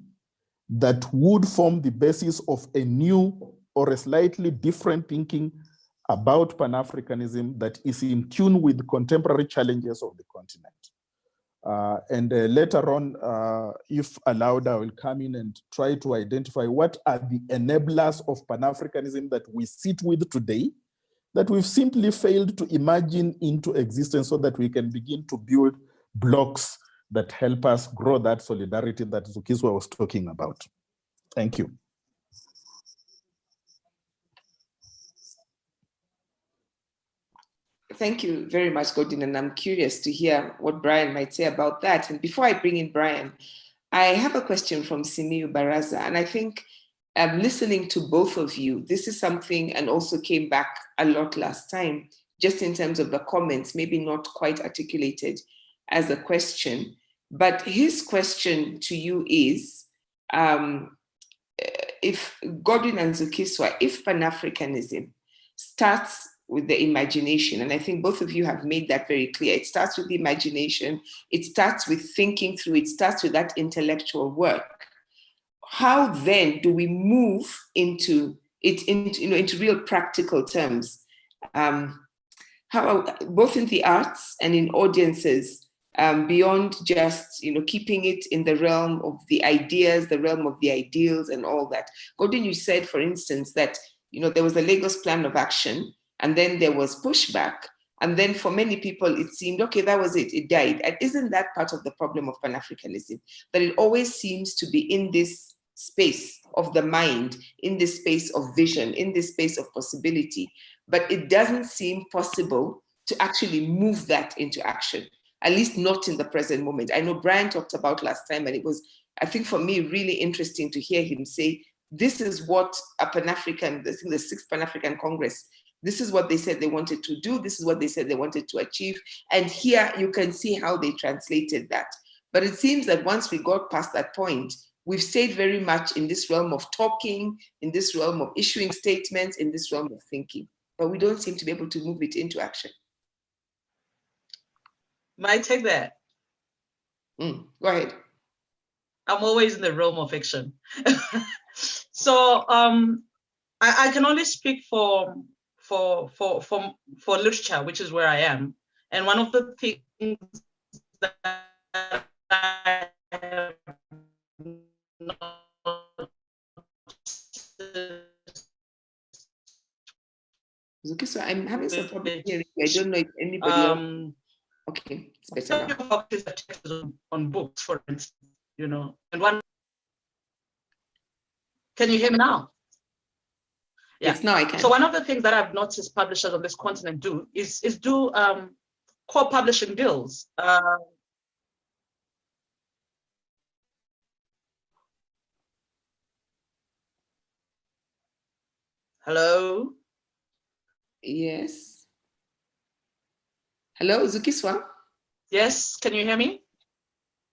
that would form the basis of a new or a slightly different thinking about Pan-Africanism that is in tune with contemporary challenges of the continent. And later on, if allowed, I will come in and try to identify what are the enablers of Pan-Africanism that we sit with today, that we've simply failed to imagine into existence so that we can begin to build blocks that help us grow that solidarity that Zukiswa was talking about. Thank you. Thank you very much, Godwin, and I'm curious to hear what Brian might say about that. And before I bring in Brian, I have a question from Simiyu Baraza, and I think listening to both of you, this is something, and also came back a lot last time, just in terms of the comments, maybe not quite articulated as a question, but his question to you is, if Godwin and Zukiswa, if Pan-Africanism starts with the imagination, and I think both of you have made that very clear, it starts with the imagination, it starts with thinking through, it starts with that intellectual work. How then do we move into it, into real practical terms? How, both in the arts and in audiences, beyond just keeping it in the realm of the ideas, the realm of the ideals, and all that. Godwin, you said, for instance, that there was a Lagos Plan of Action, and then there was pushback, and then for many people it seemed, okay, that was it, it died. And isn't that part of the problem of Pan-Africanism, that it always seems to be in this space of the mind, in this space of vision, in this space of possibility, but it doesn't seem possible to actually move that into action, at least not in the present moment. I know Brian talked about last time, and it was, I think for me, really interesting to hear him say, this is what a Pan-African, the 6th Pan-African Congress, this is what they said they wanted to do, this is what they said they wanted to achieve, and here you can see how they translated that. But it seems that once we got past that point, we've stayed very much in this realm of talking, in this realm of issuing statements, in this realm of thinking, but we don't seem to be able to move it into action. Might take that. Go ahead. I'm always in the realm of fiction. So I can only speak for literature, which is where I am. And one of the things that I have Zukiswa, I'm having some problem hearing you. I don't know if anybody else. Okay, it's better now. On books, for instance, you know, and one. Can you hear me now? Yeah. Yes, now I can. So one of the things that I've noticed publishers on this continent do is do co-publishing deals. Hello? Yes. Hello, Zukiswa? Yes, can you hear me?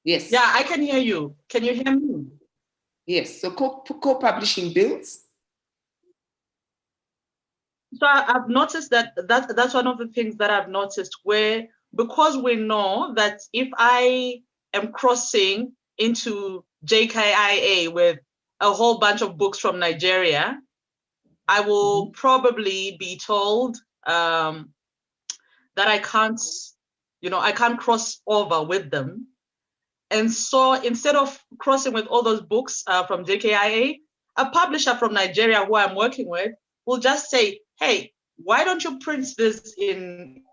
Yes. Yeah, I can hear you. Can you hear me? Yes, so co-publishing bills. So I've noticed that's one of the things that I've noticed, where, because we know that if I am crossing into JKIA with a whole bunch of books from Nigeria, I will probably be told that I can't cross over with them. And so instead of crossing with all those books from JKIA, a publisher from Nigeria who I'm working with will just say, hey, why don't you print this in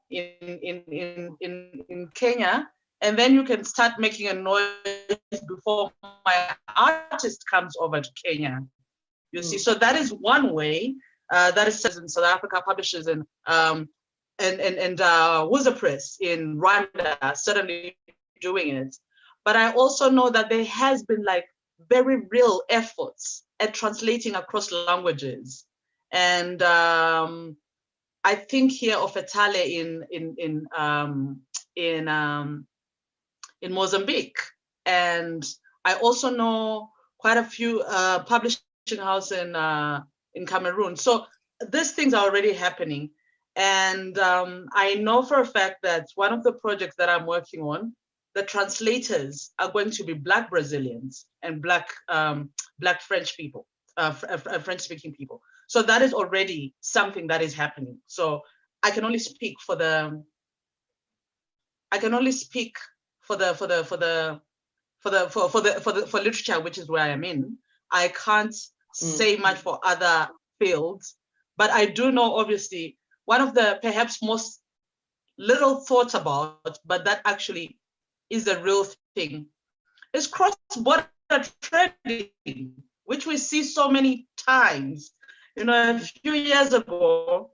Kenya, and then you can start making a noise before my artist comes over to Kenya. You see, so that is one way. That is in South Africa, publishers and Wuza Press in Rwanda certainly doing it. But I also know that there has been like very real efforts at translating across languages. And I think here of Etale in Mozambique. And I also know quite a few publishing houses in Cameroon. So these things are already happening. And I know for a fact that one of the projects that I'm working on, the translators are going to be Black Brazilians and Black French people, French-speaking people. So that is already something that is happening. So I can only speak for literature, which is where I am in. I can't say much for other fields, but I do know, obviously, one of the perhaps most little thought about, but that actually is a real thing, is cross-border trading, which we see so many times. You know, a few years ago,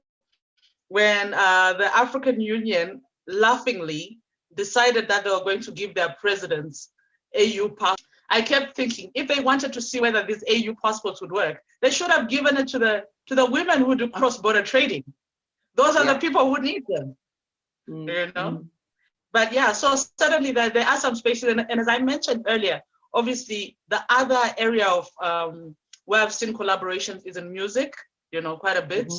when the African Union laughingly decided that they were going to give their presidents AU passports, I kept thinking, if they wanted to see whether these AU passports would work, they should have given it to the women who do cross-border trading. Those are the people who need them, you know? But yeah, so certainly there are some spaces, and as I mentioned earlier, obviously the other area of where I've seen collaborations is in music, you know, quite a bit,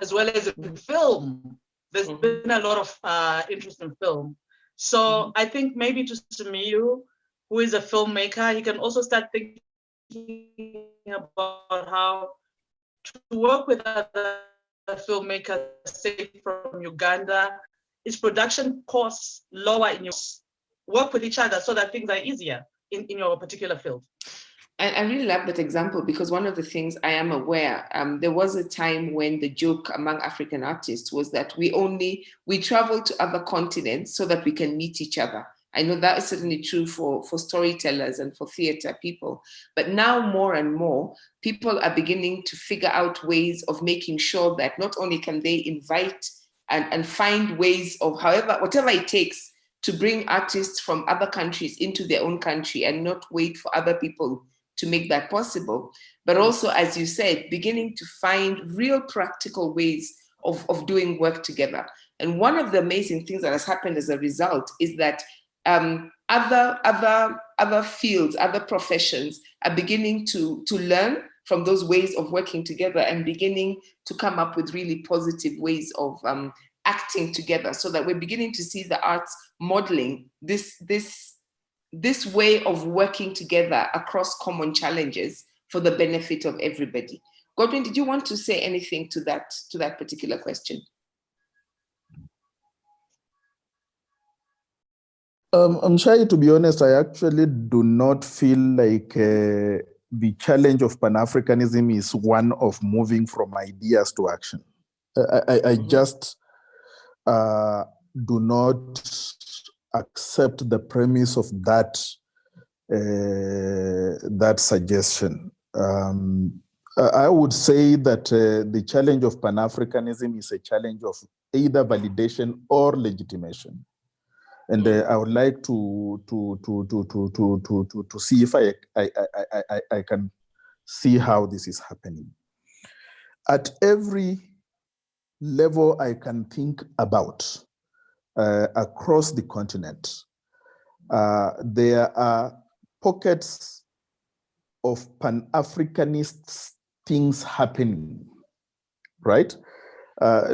as well as in film. There's been a lot of interest in film. So I think maybe to Simiyu, who is a filmmaker, he can also start thinking about how to work with other filmmakers, say from Uganda. Is production costs lower in your work with each other so that things are easier in your particular field? I really love that example, because one of the things I am aware, there was a time when the joke among African artists was that we travel to other continents so that we can meet each other. I know that is certainly true for storytellers and for theater people, but now more and more people are beginning to figure out ways of making sure that not only can they invite and find ways of whatever it takes to bring artists from other countries into their own country and not wait for other people to make that possible. But also, as you said, beginning to find real practical ways of doing work together. And one of the amazing things that has happened as a result is that other fields, other professions are beginning to learn from those ways of working together and beginning to come up with really positive ways of acting together, so that we're beginning to see the arts modeling this this way of working together across common challenges for the benefit of everybody. Godwin, did you want to say anything to that particular question? I'm shy, to be honest, I actually do not feel like the challenge of Pan-Africanism is one of moving from ideas to action. I just do not accept the premise of that that suggestion. I would say that the challenge of Pan-Africanism is a challenge of either validation or legitimation. And I would like to see if I can see how this is happening. At every level I can think about across the continent, there are pockets of Pan-Africanist things happening, right?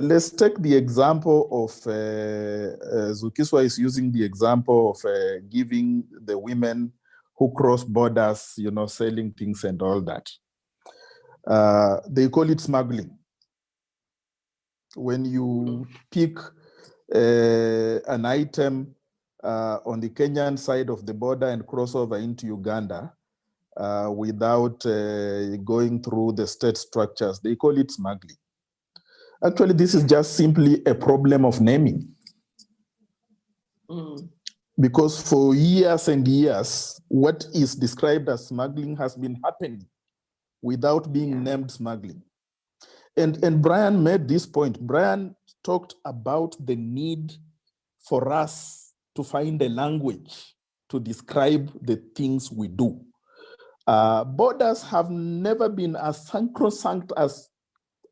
Let's take the example of Zukiswa is using the example of giving the women who cross borders, you know, selling things and all that. They call it smuggling. When you pick an item on the Kenyan side of the border and cross over into Uganda without going through the state structures, they call it smuggling. Actually, this is just simply a problem of naming. Because for years and years, what is described as smuggling has been happening without being named smuggling. And Brian made this point. Brian talked about the need for us to find a language to describe the things we do. Borders have never been as sacrosanct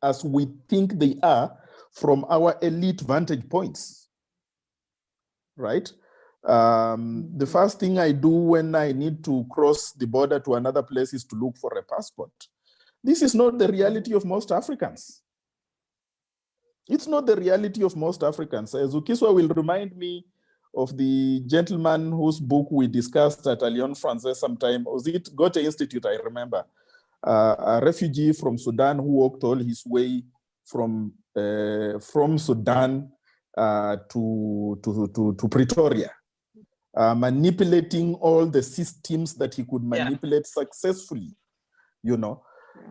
as we think they are from our elite vantage points, right? The first thing I do when I need to cross the border to another place is to look for a passport. This is not the reality of most Africans. It's not the reality of most Africans. Zukiswa will remind me of the gentleman whose book we discussed at Alliance Française sometime. Was it Goethe Institute, I remember. A refugee from Sudan who walked all his way from Sudan to Pretoria, manipulating all the systems that he could manipulate successfully, you know.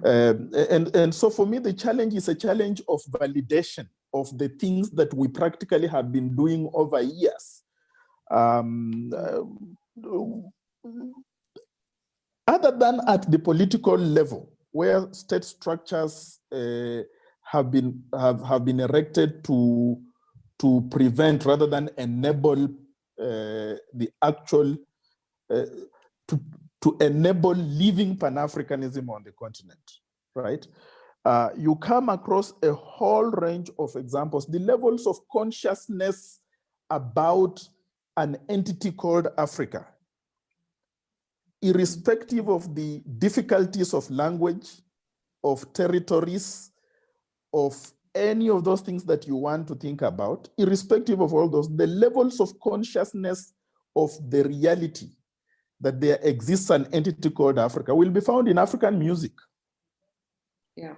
And so for me, the challenge is a challenge of validation of the things that we practically have been doing over years. Other than at the political level, where state structures have been erected to prevent rather than enable the actual to enable living Pan-Africanism on the continent, right? You come across a whole range of examples. The levels of consciousness about an entity called Africa, irrespective of the difficulties of language, of territories, of any of those things that you want to think about, irrespective of all those, the levels of consciousness of the reality that there exists an entity called Africa will be found in African music. Yeah.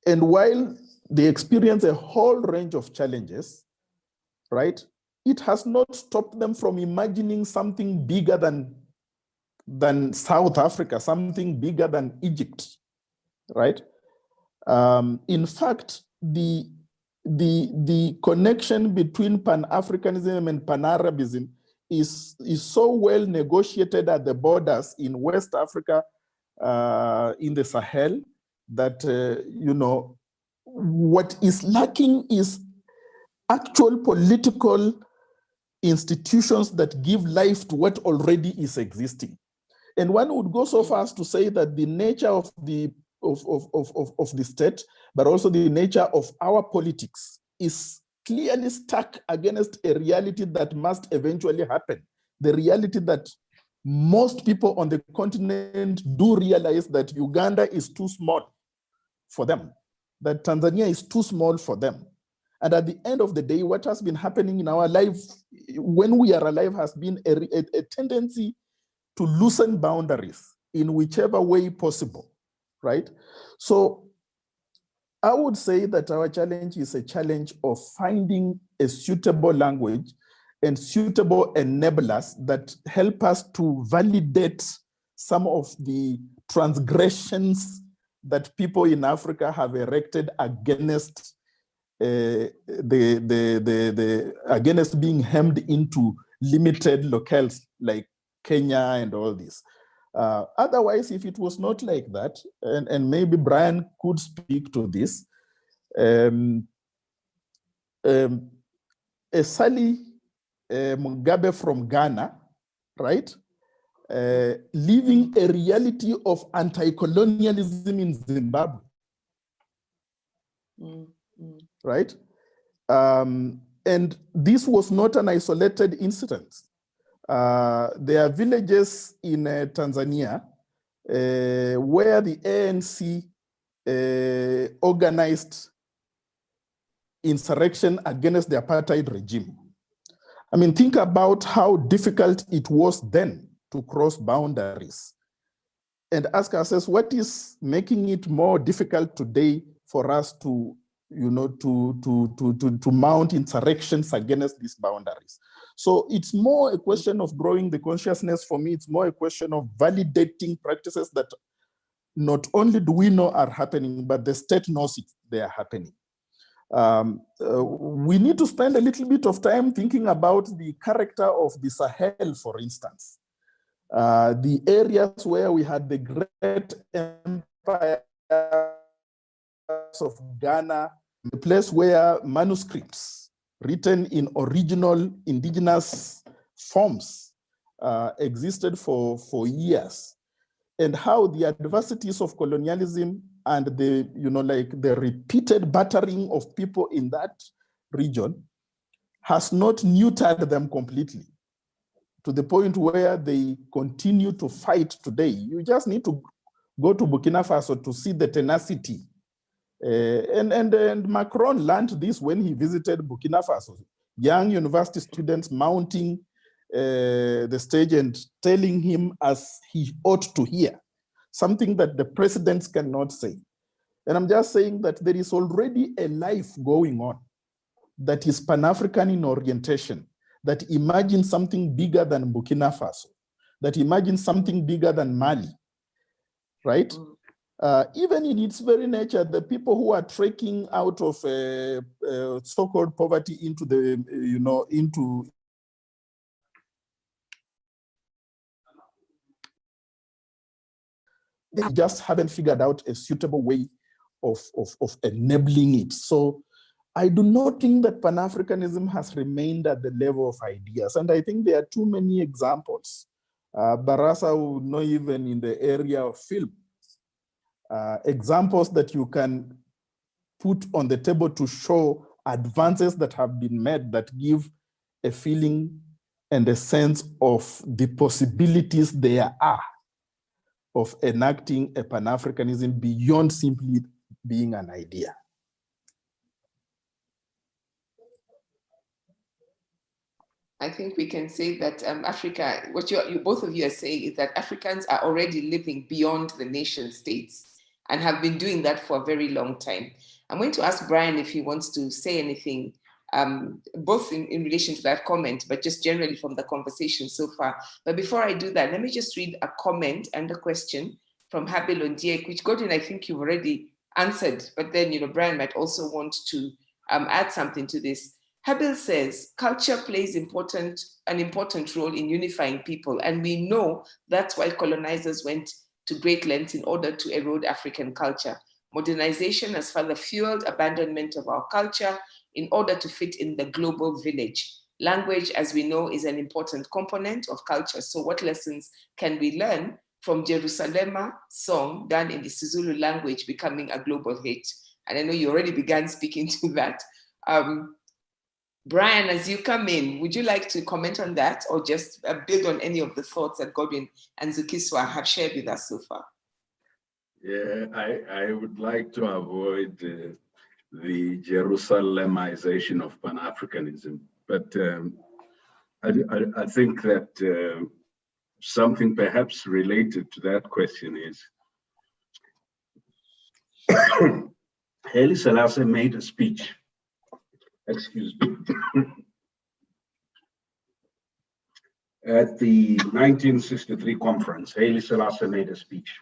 And while they experience a whole range of challenges, right, it has not stopped them from imagining something bigger than South Africa, something bigger than Egypt, right? In fact, the connection between Pan-Africanism and Pan-Arabism is so well negotiated at the borders in West Africa, in the Sahel, that, you know, what is lacking is actual political institutions that give life to what already is existing. And one would go so far as to say that the nature of the state, but also the nature of our politics, is clearly stuck against a reality that must eventually happen. The reality that most people on the continent do realize that Uganda is too small for them, that Tanzania is too small for them. And at the end of the day, what has been happening in our life when we are alive has been a tendency to loosen boundaries in whichever way possible, right? So I would say that our challenge is a challenge of finding a suitable language and suitable enablers that help us to validate some of the transgressions that people in Africa have erected against against being hemmed into limited locales like Kenya and all this. Otherwise, if it was not like that, and maybe Brian could speak to this, Sally Mugabe from Ghana, right? Living a reality of anti-colonialism in Zimbabwe, right? And this was not an isolated incident. There are villages in Tanzania where the ANC organized insurrection against the apartheid regime. I mean, think about how difficult it was then to cross boundaries, and ask ourselves, what is making it more difficult today for us to, you know, to mount insurrections against these boundaries? So it's more a question of growing the consciousness. For me, it's more a question of validating practices that not only do we know are happening, but the state knows it, they are happening. We need to spend a little bit of time thinking about the character of the Sahel, for instance. The areas where we had the great empires of Ghana, the place where manuscripts written in original indigenous forms existed for years, and how the adversities of colonialism and the, you know, like the repeated battering of people in that region has not neutered them completely to the point where they continue to fight today. You just need to go to Burkina Faso to see the tenacity. And Macron learned this when he visited Burkina Faso. Young university students mounting the stage and telling him as he ought to hear, something that the presidents cannot say. And I'm just saying that there is already a life going on that is Pan-African in orientation, that imagines something bigger than Burkina Faso, that imagines something bigger than Mali, right? Even in its very nature, the people who are trekking out of so-called poverty into the, you know, into they just haven't figured out a suitable way of enabling it. So I do not think that Pan-Africanism has remained at the level of ideas. And I think there are too many examples. Barasa would know, even in the area of film, examples that you can put on the table to show advances that have been made that give a feeling and a sense of the possibilities there are of enacting a Pan-Africanism beyond simply being an idea. I think we can say that Africa, what you both of you are saying is that Africans are already living beyond the nation states and have been doing that for a very long time. I'm going to ask Brian if he wants to say anything, both in relation to that comment, but just generally from the conversation so far. But before I do that, let me just read a comment and a question from Habil Ondiek, which, Godwin, I think you've already answered, but then, you know, Brian might also want to add something to this. Habil says, culture plays an important role in unifying people, and we know that's why colonizers went to great lengths in order to erode African culture. Modernization has further fueled abandonment of our culture in order to fit in the global village. Language, as we know, is an important component of culture. So what lessons can we learn from Jerusalema song done in the Sizulu language becoming a global hit? And I know you already began speaking to that. Brian, as you come in, would you like to comment on that or just build on any of the thoughts that Godwin and Zukiswa have shared with us so far? Yeah, I would like to avoid the Jerusalemization of Pan Africanism. But I think that something perhaps related to that question is Haile Selassie made a speech, excuse me, at the 1963 conference. Haile Selassie made a speech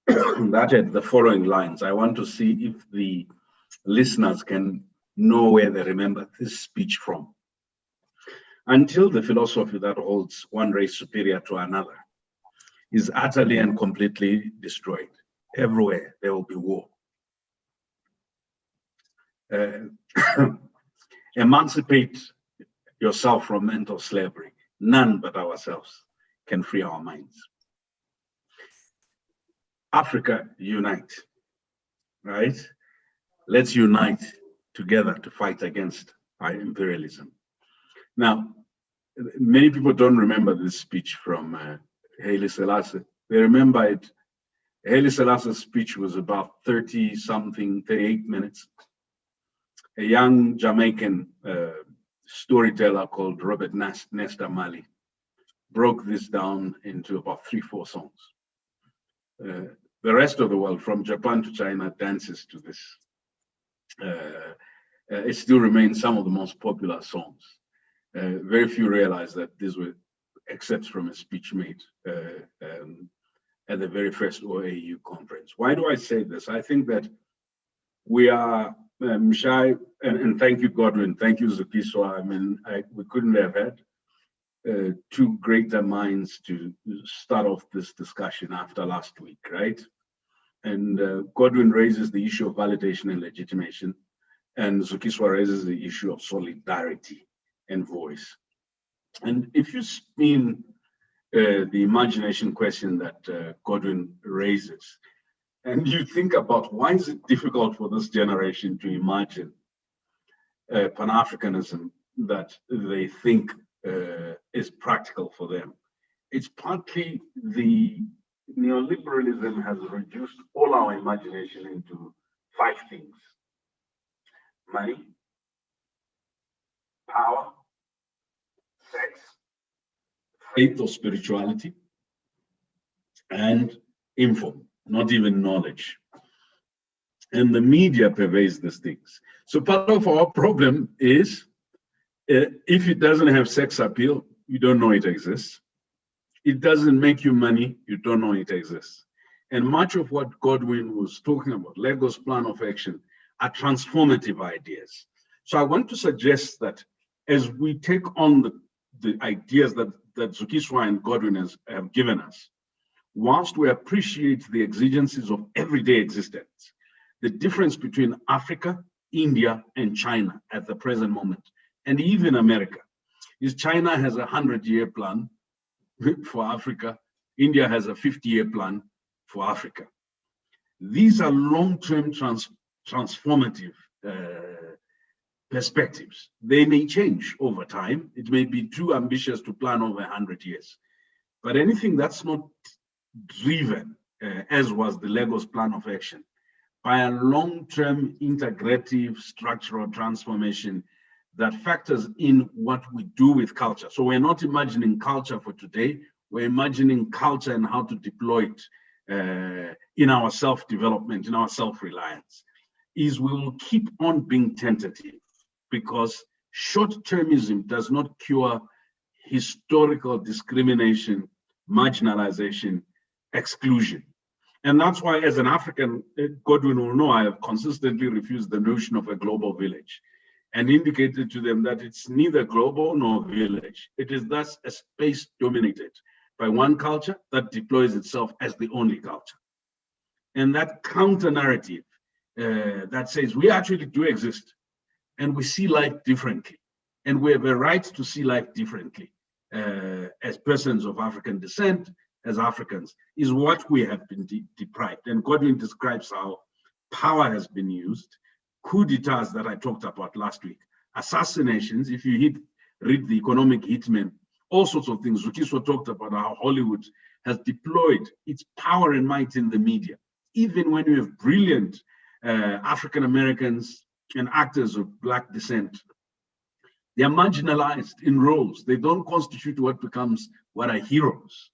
that had the following lines. I want to see if the listeners can know where they remember this speech from. Until the philosophy that holds one race superior to another is utterly and completely destroyed, everywhere there will be war. Emancipate yourself from mental slavery. None but ourselves can free our minds. Africa, unite, right? Let's unite together to fight against our imperialism. Now, many people don't remember this speech from Haile Selassie. They remember it. Haile Selassie's speech was about 38 minutes. A young Jamaican storyteller called Robert Nesta Marley broke this down into about 3-4 songs. The rest of the world, from Japan to China, dances to this. It still remains some of the most popular songs. Very few realize that these were excerpts from a speech made at the very first OAU conference. Why do I say this? I think that we are, Mshai, and thank you, Godwin, thank you, Zukiswa. I mean, we couldn't have had two greater minds to start off this discussion after last week, right? And Godwin raises the issue of validation and legitimation, and Zukiswa raises the issue of solidarity and voice. And if you spin the imagination question that Godwin raises, and you think about why is it difficult for this generation to imagine Pan-Africanism that they think is practical for them, it's partly the neoliberalism has reduced all our imagination into 5 things: money, power, sex, faith or spirituality, and info, not even knowledge. And the media pervades these things. So part of our problem is if it doesn't have sex appeal, you don't know it exists. It doesn't make you money, you don't know it exists. And much of what Godwin was talking about, Lagos Plan of Action, are transformative ideas. So I want to suggest that as we take on the ideas that Zukiswa and Godwin have given us, whilst we appreciate the exigencies of everyday existence, the difference between Africa, India, and China at the present moment, and even America, is China has a 100-year plan for Africa. India has a 50-year plan for Africa. These are long-term transformative perspectives. They may change over time. It may be too ambitious to plan over 100 years. But anything that's not driven, as was the Lagos Plan of Action, by a long-term integrative structural transformation that factors in what we do with culture. So we're not imagining culture for today, we're imagining culture and how to deploy it in our self-development, in our self-reliance, is we will keep on being tentative because short-termism does not cure historical discrimination, marginalization, exclusion. And that's why as an African, Godwin will know, I have consistently refused the notion of a global village and indicated to them that it's neither global nor village. It is thus a space dominated by one culture that deploys itself as the only culture. And that counter narrative that says we actually do exist and we see life differently and we have a right to see life differently as persons of African descent, as Africans, is what we have been deprived. And Godwin describes how power has been used, coup d'etats that I talked about last week, assassinations, if you read The Economic Hitmen, all sorts of things. Zukiswa talked about how Hollywood has deployed its power and might in the media. Even when you have brilliant African Americans, and actors of Black descent. They are marginalized in roles. They don't constitute what becomes what are heroes.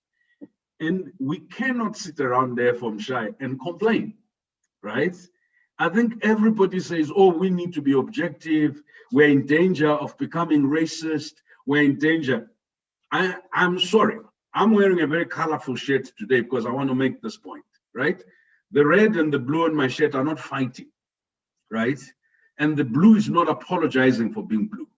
And we cannot sit around there from Mshai and complain, right? I think everybody says, oh, we need to be objective. We're in danger of becoming racist. We're in danger. I'm sorry. I'm wearing a very colorful shirt today because I want to make this point, right? The red and the blue on my shirt are not fighting, right? And the blue is not apologizing for being blue.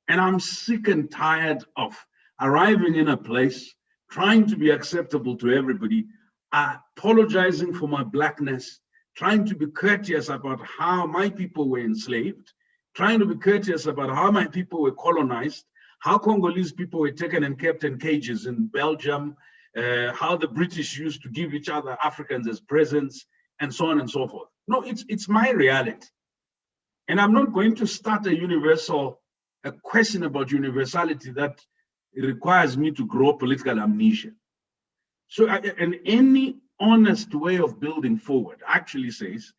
And I'm sick and tired of arriving in a place, trying to be acceptable to everybody, apologizing for my Blackness, trying to be courteous about how my people were enslaved, trying to be courteous about how my people were colonized, how Congolese people were taken and kept in cages in Belgium, how the British used to give each other Africans as presents, and so on and so forth. No, it's my reality. And I'm not going to start a question about universality that requires me to grow political amnesia. So, and any honest way of building forward actually says,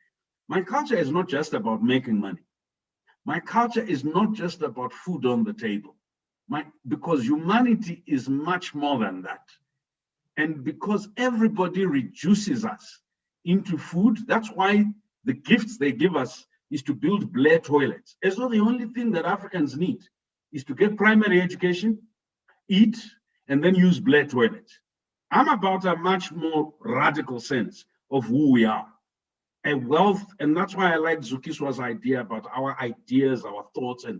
my culture is not just about making money. My culture is not just about food on the table. Because humanity is much more than that. And because everybody reduces us into food, that's why the gifts they give us is to build Blair toilets. As though the only thing that Africans need is to get primary education, eat, and then use Blair toilets. I'm about a much more radical sense of who we are. A wealth, and that's why I like Zukiswa's idea about our ideas, our thoughts, and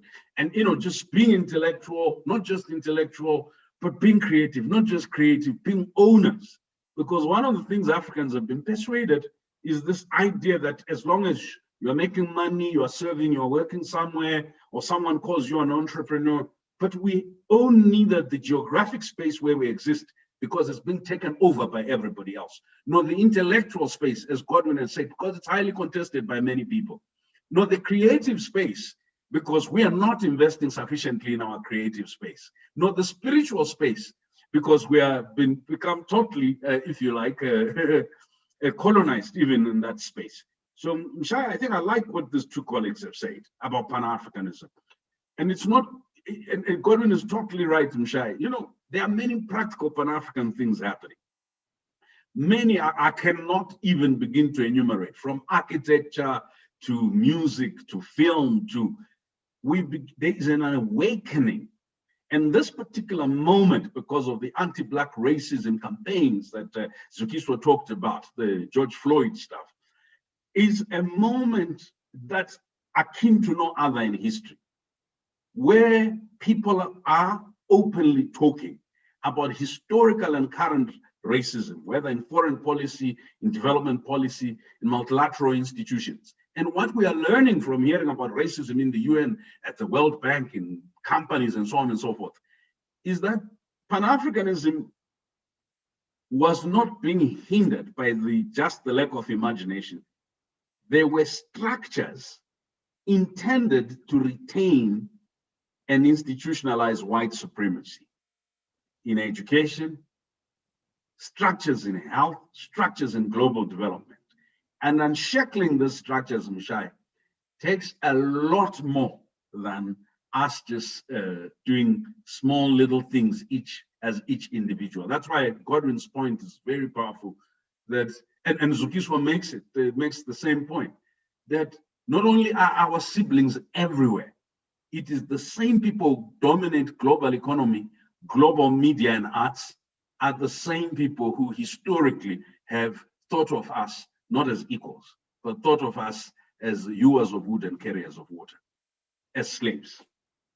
just being intellectual, not just intellectual, but being creative, not just creative, being owners. Because one of the things Africans have been persuaded is this idea that as long as you're making money, you're serving, you're working somewhere, or someone calls you an entrepreneur, but we own neither the geographic space where we exist, because it's been taken over by everybody else, nor the intellectual space, as Godwin has said, because it's highly contested by many people, nor the creative space, because we are not investing sufficiently in our creative space, nor the spiritual space, because we have become totally, if you like, colonized even in that space. So, Mshai, I think I like what these two colleagues have said about Pan-Africanism. And it's not, and Godwin is totally right, Mshai. There are many practical Pan-African things happening. Many I cannot even begin to enumerate, from architecture to music to film there is an awakening. And this particular moment, because of the anti-Black racism campaigns that Zukiswa talked about, the George Floyd stuff, is a moment that's akin to no other in history, where people are openly talking about historical and current racism, whether in foreign policy, in development policy, in multilateral institutions. And what we are learning from hearing about racism in the UN, at the World Bank, in companies, and so on and so forth, is that Pan-Africanism was not being hindered by just the lack of imagination. There were structures intended to retain and institutionalize white supremacy in education, structures in health, structures in global development. And unshackling these structures, Mshai, takes a lot more than us just doing small little things as each individual. That's why Godwin's point is very powerful, that, and Zukiswa makes the same point, that not only are our siblings everywhere, it is the same people who dominate global economy, global media and arts, are the same people who historically have thought of us not as equals, but thought of us as hewers of wood and carriers of water, as slaves,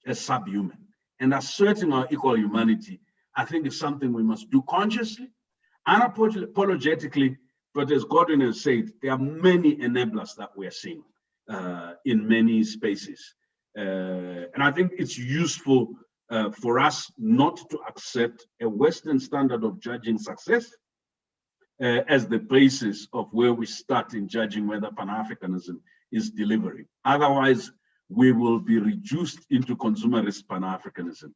as subhuman. And asserting our equal humanity, I think, is something we must do consciously, unapologetically, but as Godwin has said, there are many enablers that we are seeing in many spaces. And I think it's useful for us not to accept a Western standard of judging success as the basis of where we start in judging whether Pan-Africanism is delivering. Otherwise, we will be reduced into consumerist Pan-Africanism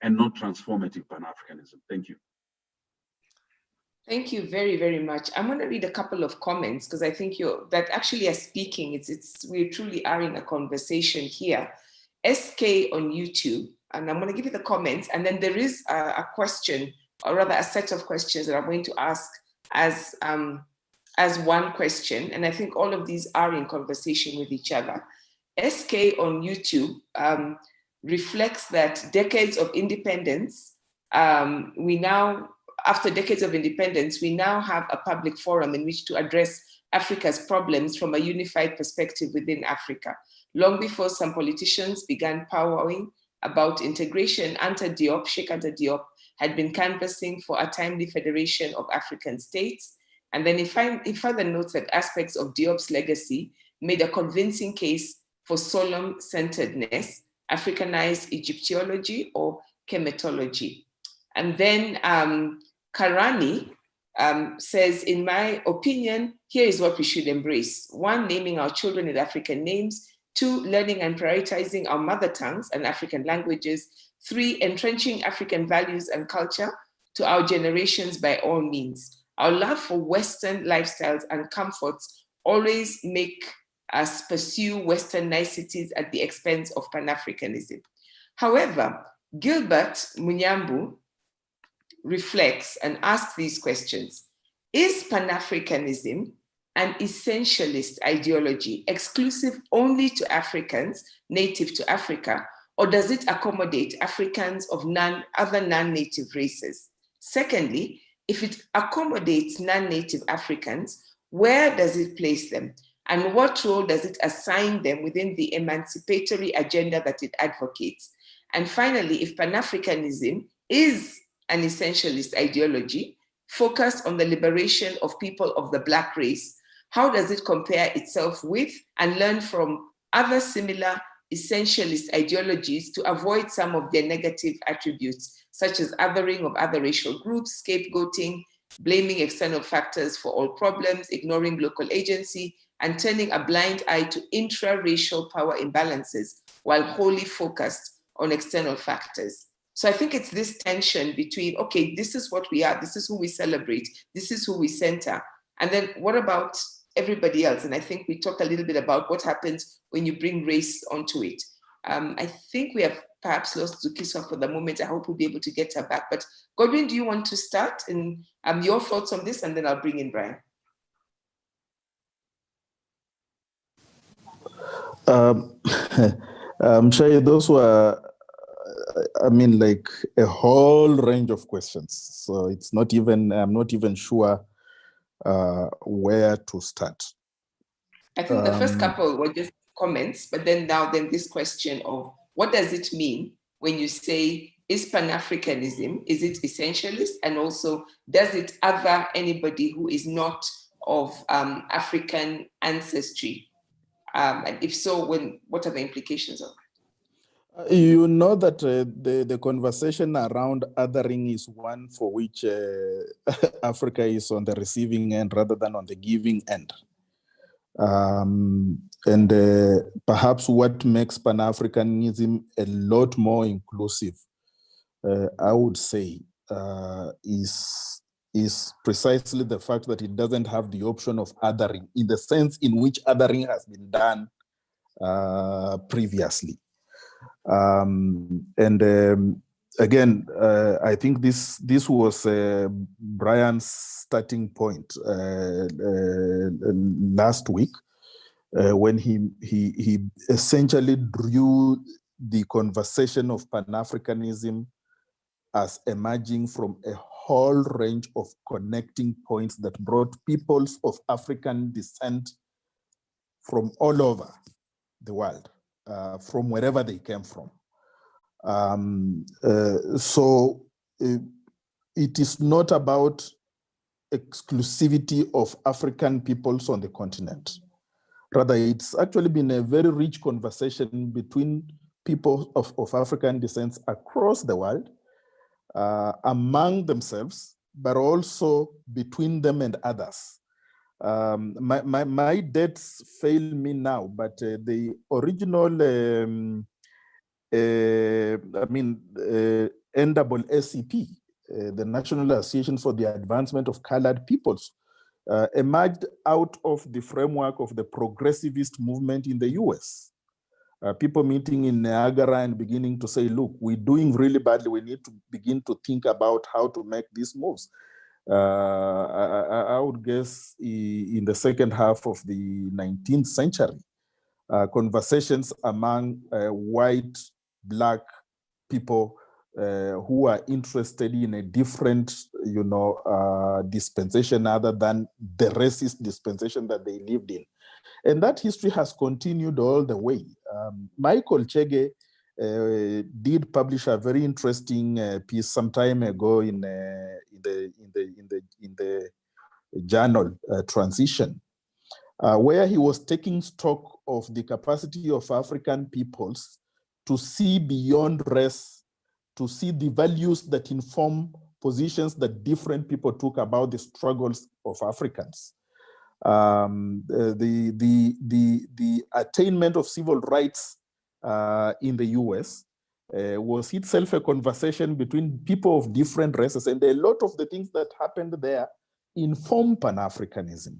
and not transformative Pan-Africanism. Thank you. Thank you very, very much. I'm going to read a couple of comments because I think that actually are speaking. We truly are in a conversation here. SK on YouTube, and I'm going to give you the comments, and then there is a question, or rather a set of questions that I'm going to ask as one question, and I think all of these are in conversation with each other. SK on YouTube reflects that decades of independence, after decades of independence, we now have a public forum in which to address Africa's problems from a unified perspective within Africa. Long before some politicians began powering about integration, Sheikh Anta Diop had been canvassing for a timely federation of African states. And then he further notes that aspects of Diop's legacy made a convincing case for solemn-centeredness, Africanized Egyptology or chematology. And then Karani says, in my opinion, here is what we should embrace. 1, naming our children with African names. 2, learning and prioritizing our mother tongues and African languages. 3, entrenching African values and culture to our generations by all means. Our love for Western lifestyles and comforts always make us pursue Western niceties at the expense of Pan-Africanism. However, Gilbert Munyambu reflects and asks these questions. Is Pan-Africanism an essentialist ideology exclusive only to Africans native to Africa, or does it accommodate Africans of other non-native races? Secondly, if it accommodates non-native Africans, where does it place them? And what role does it assign them within the emancipatory agenda that it advocates? And finally, if Pan-Africanism is an essentialist ideology focused on the liberation of people of the Black race, how does it compare itself with and learn from other similar essentialist ideologies to avoid some of their negative attributes, such as othering of other racial groups, scapegoating, blaming external factors for all problems, ignoring local agency, and turning a blind eye to intra-racial power imbalances while wholly focused on external factors? So I think it's this tension between, okay, this is what we are, this is who we celebrate, this is who we center, and then what about everybody else? And I think we talk a little bit about what happens when you bring race onto it. I think we have perhaps lost Zukiswa for the moment. I hope we'll be able to get her back. But Godwin, do you want to start? And your thoughts on this, and then I'll bring in Brian. Mshai, those were, I mean, like a whole range of questions. So it's not even, I'm not even sure where to start. I think the first couple were just comments, but then this question of what does it mean when you say, is Pan-Africanism, is it essentialist? And also, does it other anybody who is not of African ancestry? And if so, what are the implications of it? You know that the conversation around othering is one for which Africa is on the receiving end rather than on the giving end. And perhaps what makes Pan-Africanism a lot more inclusive, I would say, is precisely the fact that it doesn't have the option of othering in the sense in which othering has been done previously. Again, I think this was Brian's starting point last week when he essentially drew the conversation of Pan-Africanism as emerging from a whole range of connecting points that brought peoples of African descent from all over the world, from wherever they came from. So it is not about exclusivity of African peoples on the continent. Rather, it's actually been a very rich conversation between people of African descent across the world, among themselves, but also between them and others. My dates fail me now, but the original NAACP the National Association for the Advancement of Colored Peoples, emerged out of the framework of the progressivist movement in the US. People meeting in Niagara and beginning to say, look, we're doing really badly. We need to begin to think about how to make these moves. I would guess in the second half of the 19th century, conversations among white, Black people who are interested in a different, dispensation other than the racist dispensation that they lived in. And that history has continued all the way. Michael Chege did publish a very interesting piece some time ago in the journal Transition, where he was taking stock of the capacity of African peoples to see beyond race, to see the values that inform positions that different people took about the struggles of Africans. The attainment of civil rights in the US was itself a conversation between people of different races, and a lot of the things that happened there inform Pan-Africanism.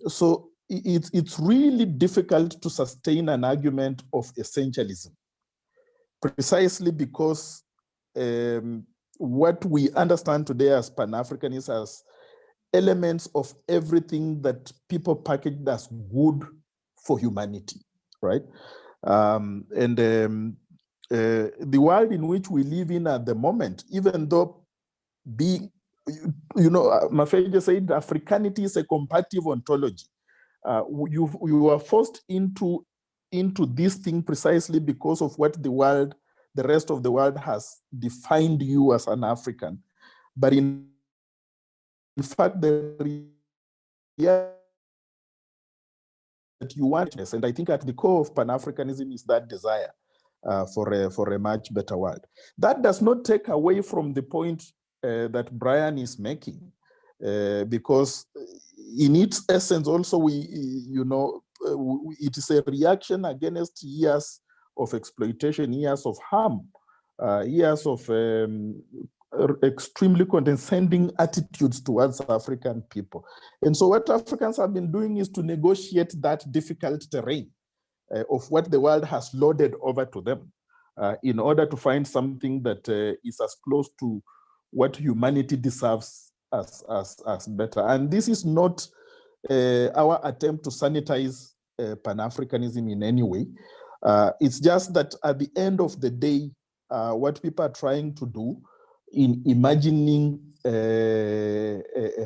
So it's really difficult to sustain an argument of essentialism, precisely because what we understand today as Pan-Africanists as elements of everything that people packaged as good for humanity, right? The world in which we live in at the moment, even though Mafeja said Africanity is a comparative ontology. You are forced into this thing precisely because of what the rest of the world has defined you as an African. But in fact, the reality that you want, and I think at the core of Pan-Africanism is that desire for a much better world. That does not take away from the point that Brian is making, because in its essence also it is a reaction against years of exploitation, years of harm, years of extremely condescending attitudes towards African people. And so what Africans have been doing is to negotiate that difficult terrain of what the world has loaded over to them in order to find something that is as close to what humanity deserves as better. And this is not our attempt to sanitize Pan-Africanism in any way. It's just that at the end of the day, what people are trying to do in imagining a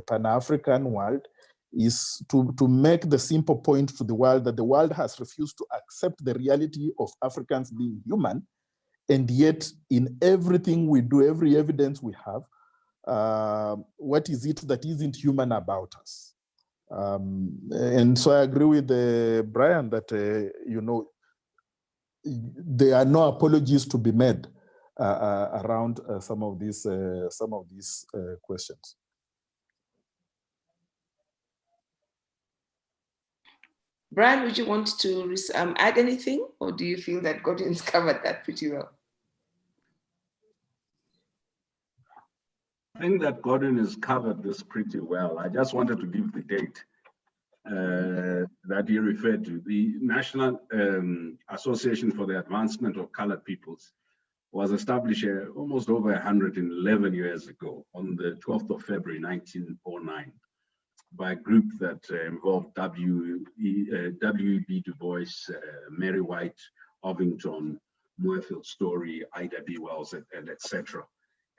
Pan-African world is to make the simple point to the world that the world has refused to accept the reality of Africans being human, and yet in everything we do, every evidence we have, what is it that isn't human about us? And so I agree with Brian that there are no apologies to be made around some of these questions. Brian, would you want to add anything, or do you feel that Godwin's covered that pretty well? I think that Godwin has covered this pretty well. I just wanted to give the date that you referred to. The National Association for the Advancement of Colored Peoples was established almost over 111 years ago on the 12th of February, 1909, by a group that involved W.E.B. Du Bois, Mary White, Ovington, Moorfield Story, Ida B. Wells, and etc.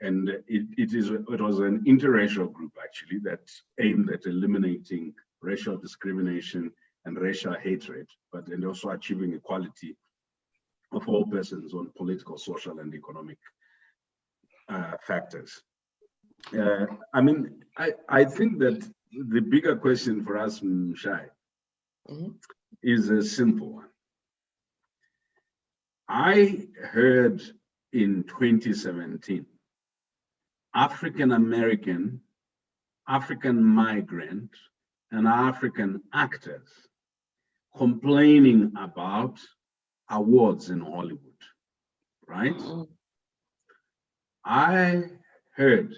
And it was an interracial group, actually, that aimed at eliminating racial discrimination and racial hatred, and also achieving equality of all persons on political, social, and economic factors. I think that the bigger question for us, Mshai, is a simple one. I heard in 2017, African American, African migrant, and African actors complaining about awards in Hollywood, right? I heard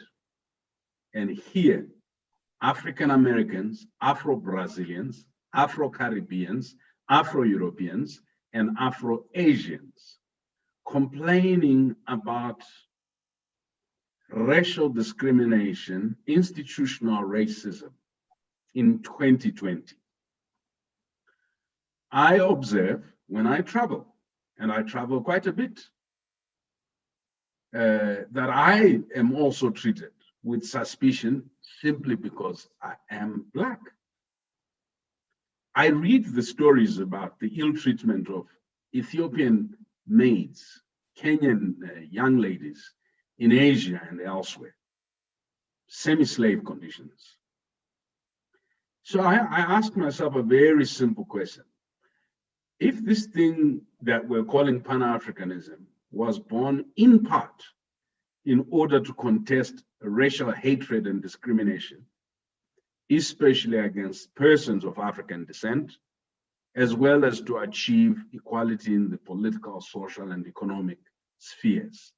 and hear African Americans, Afro-Brazilians, Afro-Caribbeans, Afro-Europeans, and Afro-Asians complaining about racial discrimination, institutional racism in 2020. I observe when I travel, and I travel quite a bit, that I am also treated with suspicion simply because I am Black. I read the stories about the ill treatment of Ethiopian maids, Kenyan young ladies in Asia and elsewhere, semi-slave conditions. So I asked myself a very simple question. If this thing that we're calling Pan Africanism was born in part in order to contest racial hatred and discrimination, especially against persons of African descent, as well as to achieve equality in the political, social, and economic spheres.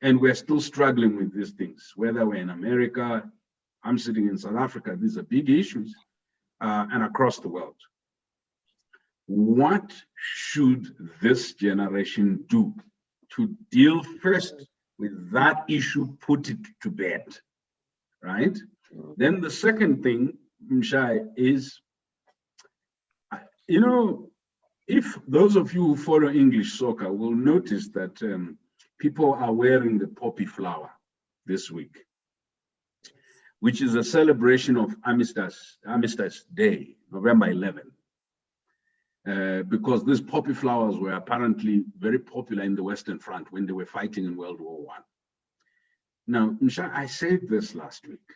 And we're still struggling with these things, whether we're in America, I'm sitting in South Africa, these are big issues, and across the world. What should this generation do to deal first with that issue, put it to bed, right? Then the second thing, Mshai, is, you know, if those of you who follow English soccer will notice that people are wearing the poppy flower this week, which is a celebration of Armistice Day, November 11th. Because these poppy flowers were apparently very popular in the Western Front when they were fighting in World War I. Now, Mshai, I said this last week.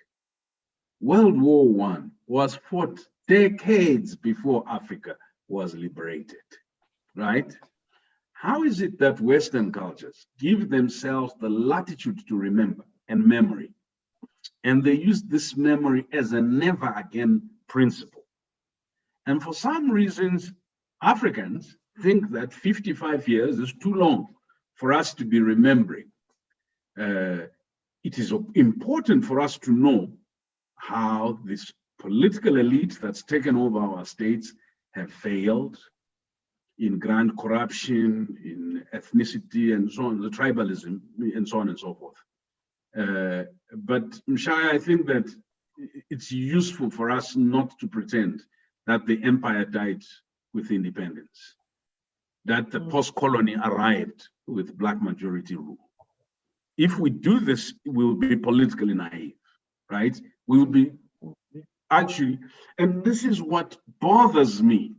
World War I was fought decades before Africa was liberated, right? How is it that Western cultures give themselves the latitude to remember and memory, and they use this memory as a never again principle? And for some reasons, Africans think that 55 years is too long for us to be remembering. It is important for us to know how this political elite that's taken over our states have failed in grand corruption, in ethnicity, and so on, the tribalism, and so on and so forth. But Mshai, I think that it's useful for us not to pretend that the empire died with independence, that the post-colony arrived with Black majority rule. If we do this, we will be politically naive, right? We will be actually, and this is what bothers me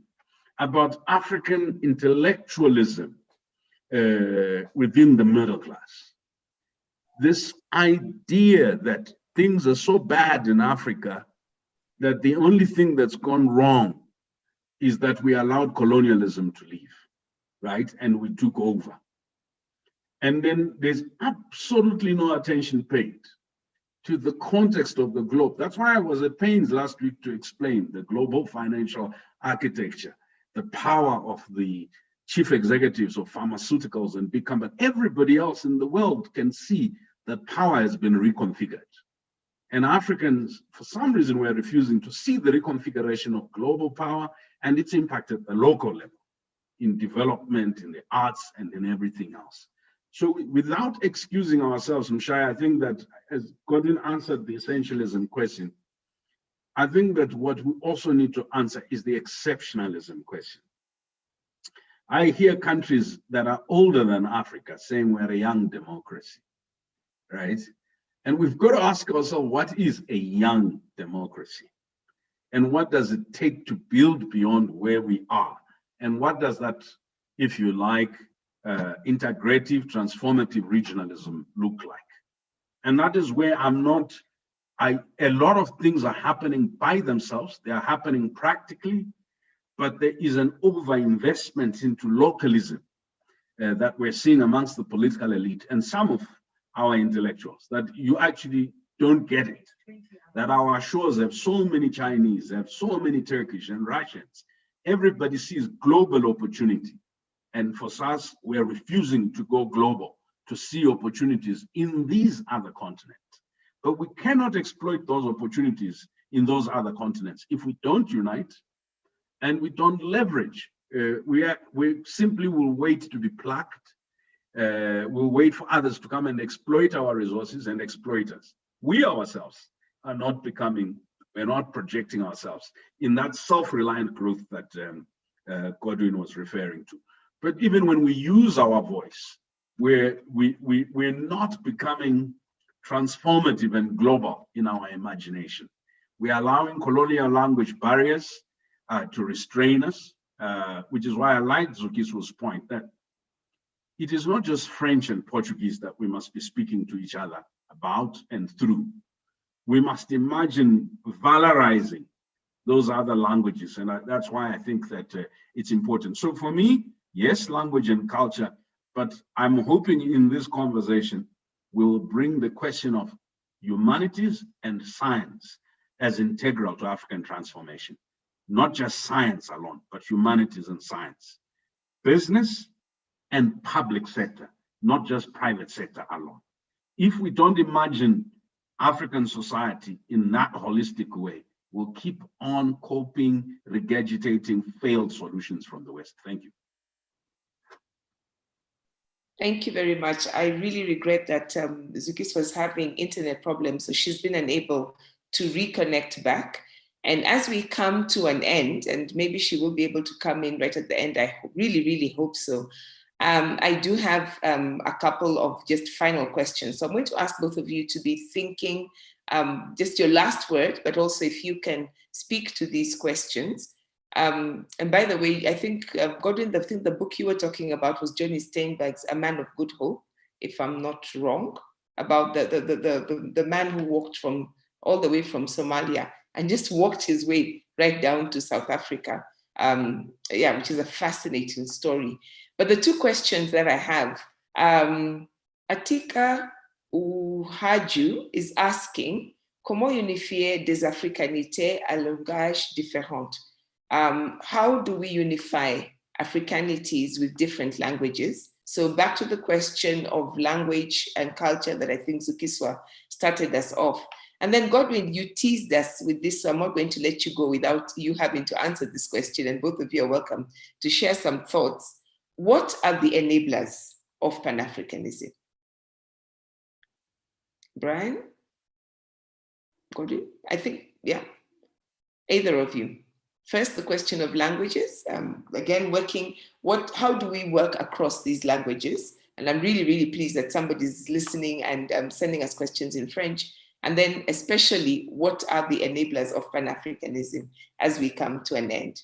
about African intellectualism within the middle class. This idea that things are so bad in Africa that the only thing that's gone wrong is that we allowed colonialism to leave, right? And we took over. And then there's absolutely no attention paid to the context of the globe. That's why I was at pains last week to explain the global financial architecture, the power of the chief executives of pharmaceuticals and big companies. Everybody else in the world can see that power has been reconfigured. And Africans, for some reason, were refusing to see the reconfiguration of global power and its impact at the local level, in development, in the arts, and in everything else. So without excusing ourselves, Mshai, I think that as Godwin answered the essentialism question, I think that what we also need to answer is the exceptionalism question. I hear countries that are older than Africa saying we're a young democracy, right? And we've got to ask ourselves, what is a young democracy? And what does it take to build beyond where we are? And what does that, if you like, integrative, transformative regionalism look like? And that is where a lot of things are happening by themselves. They are happening practically, but there is an overinvestment into localism that we're seeing amongst the political elite and some of our intellectuals, that you actually don't get it. That our shores have so many Chinese, have so many Turkish and Russians. Everybody sees global opportunity. And for us, we're refusing to go global to see opportunities in these other continents. But we cannot exploit those opportunities in those other continents if we don't unite and we don't leverage. We simply will wait to be plucked. We'll wait for others to come and exploit our resources and exploit us. We ourselves are not becoming, we're not projecting ourselves in that self-reliant growth that Godwin was referring to. But even when we use our voice, we're not becoming transformative and global in our imagination. We are allowing colonial language barriers to restrain us, which is why I like Zukiswa's point that it is not just French and Portuguese that we must be speaking to each other about and through. We must imagine valorizing those other languages. And that's why I think that it's important. So for me, yes, language and culture, but I'm hoping in this conversation, we'll bring the question of humanities and science as integral to African transformation. Not just science alone, but humanities and science. Business and public sector, not just private sector alone. If we don't imagine African society in that holistic way, we'll keep on coping, regurgitating failed solutions from the West. Thank you. Thank you very much. I really regret that Zukiswa was having internet problems, so she's been unable to reconnect back. And as we come to an end, and maybe she will be able to come in right at the end, I really, really hope so. I do have a couple of just final questions. So I'm going to ask both of you to be thinking just your last word, but also if you can speak to these questions. And by the way, I think, Godwin, the book you were talking about was Johnny Steinberg's A Man of Good Hope, if I'm not wrong, about the man who walked all the way from Somalia and just walked his way right down to South Africa. Yeah, which is a fascinating story. But the two questions that I have, Atika Uhaju is asking, comment unifier des africanités à langage différent? How do we unify Africanities with different languages? So back to the question of language and culture that I think Zukiswa started us off. And then Godwin, you teased us with this, so I'm not going to let you go without you having to answer this question, and both of you are welcome to share some thoughts. What are the enablers of Pan-Africanism? Brian? Godwin? I think, yeah, either of you. First, the question of languages. Again, how do we work across these languages? And I'm really, really pleased that somebody's listening and sending us questions in French. And then especially, what are the enablers of Pan-Africanism as we come to an end?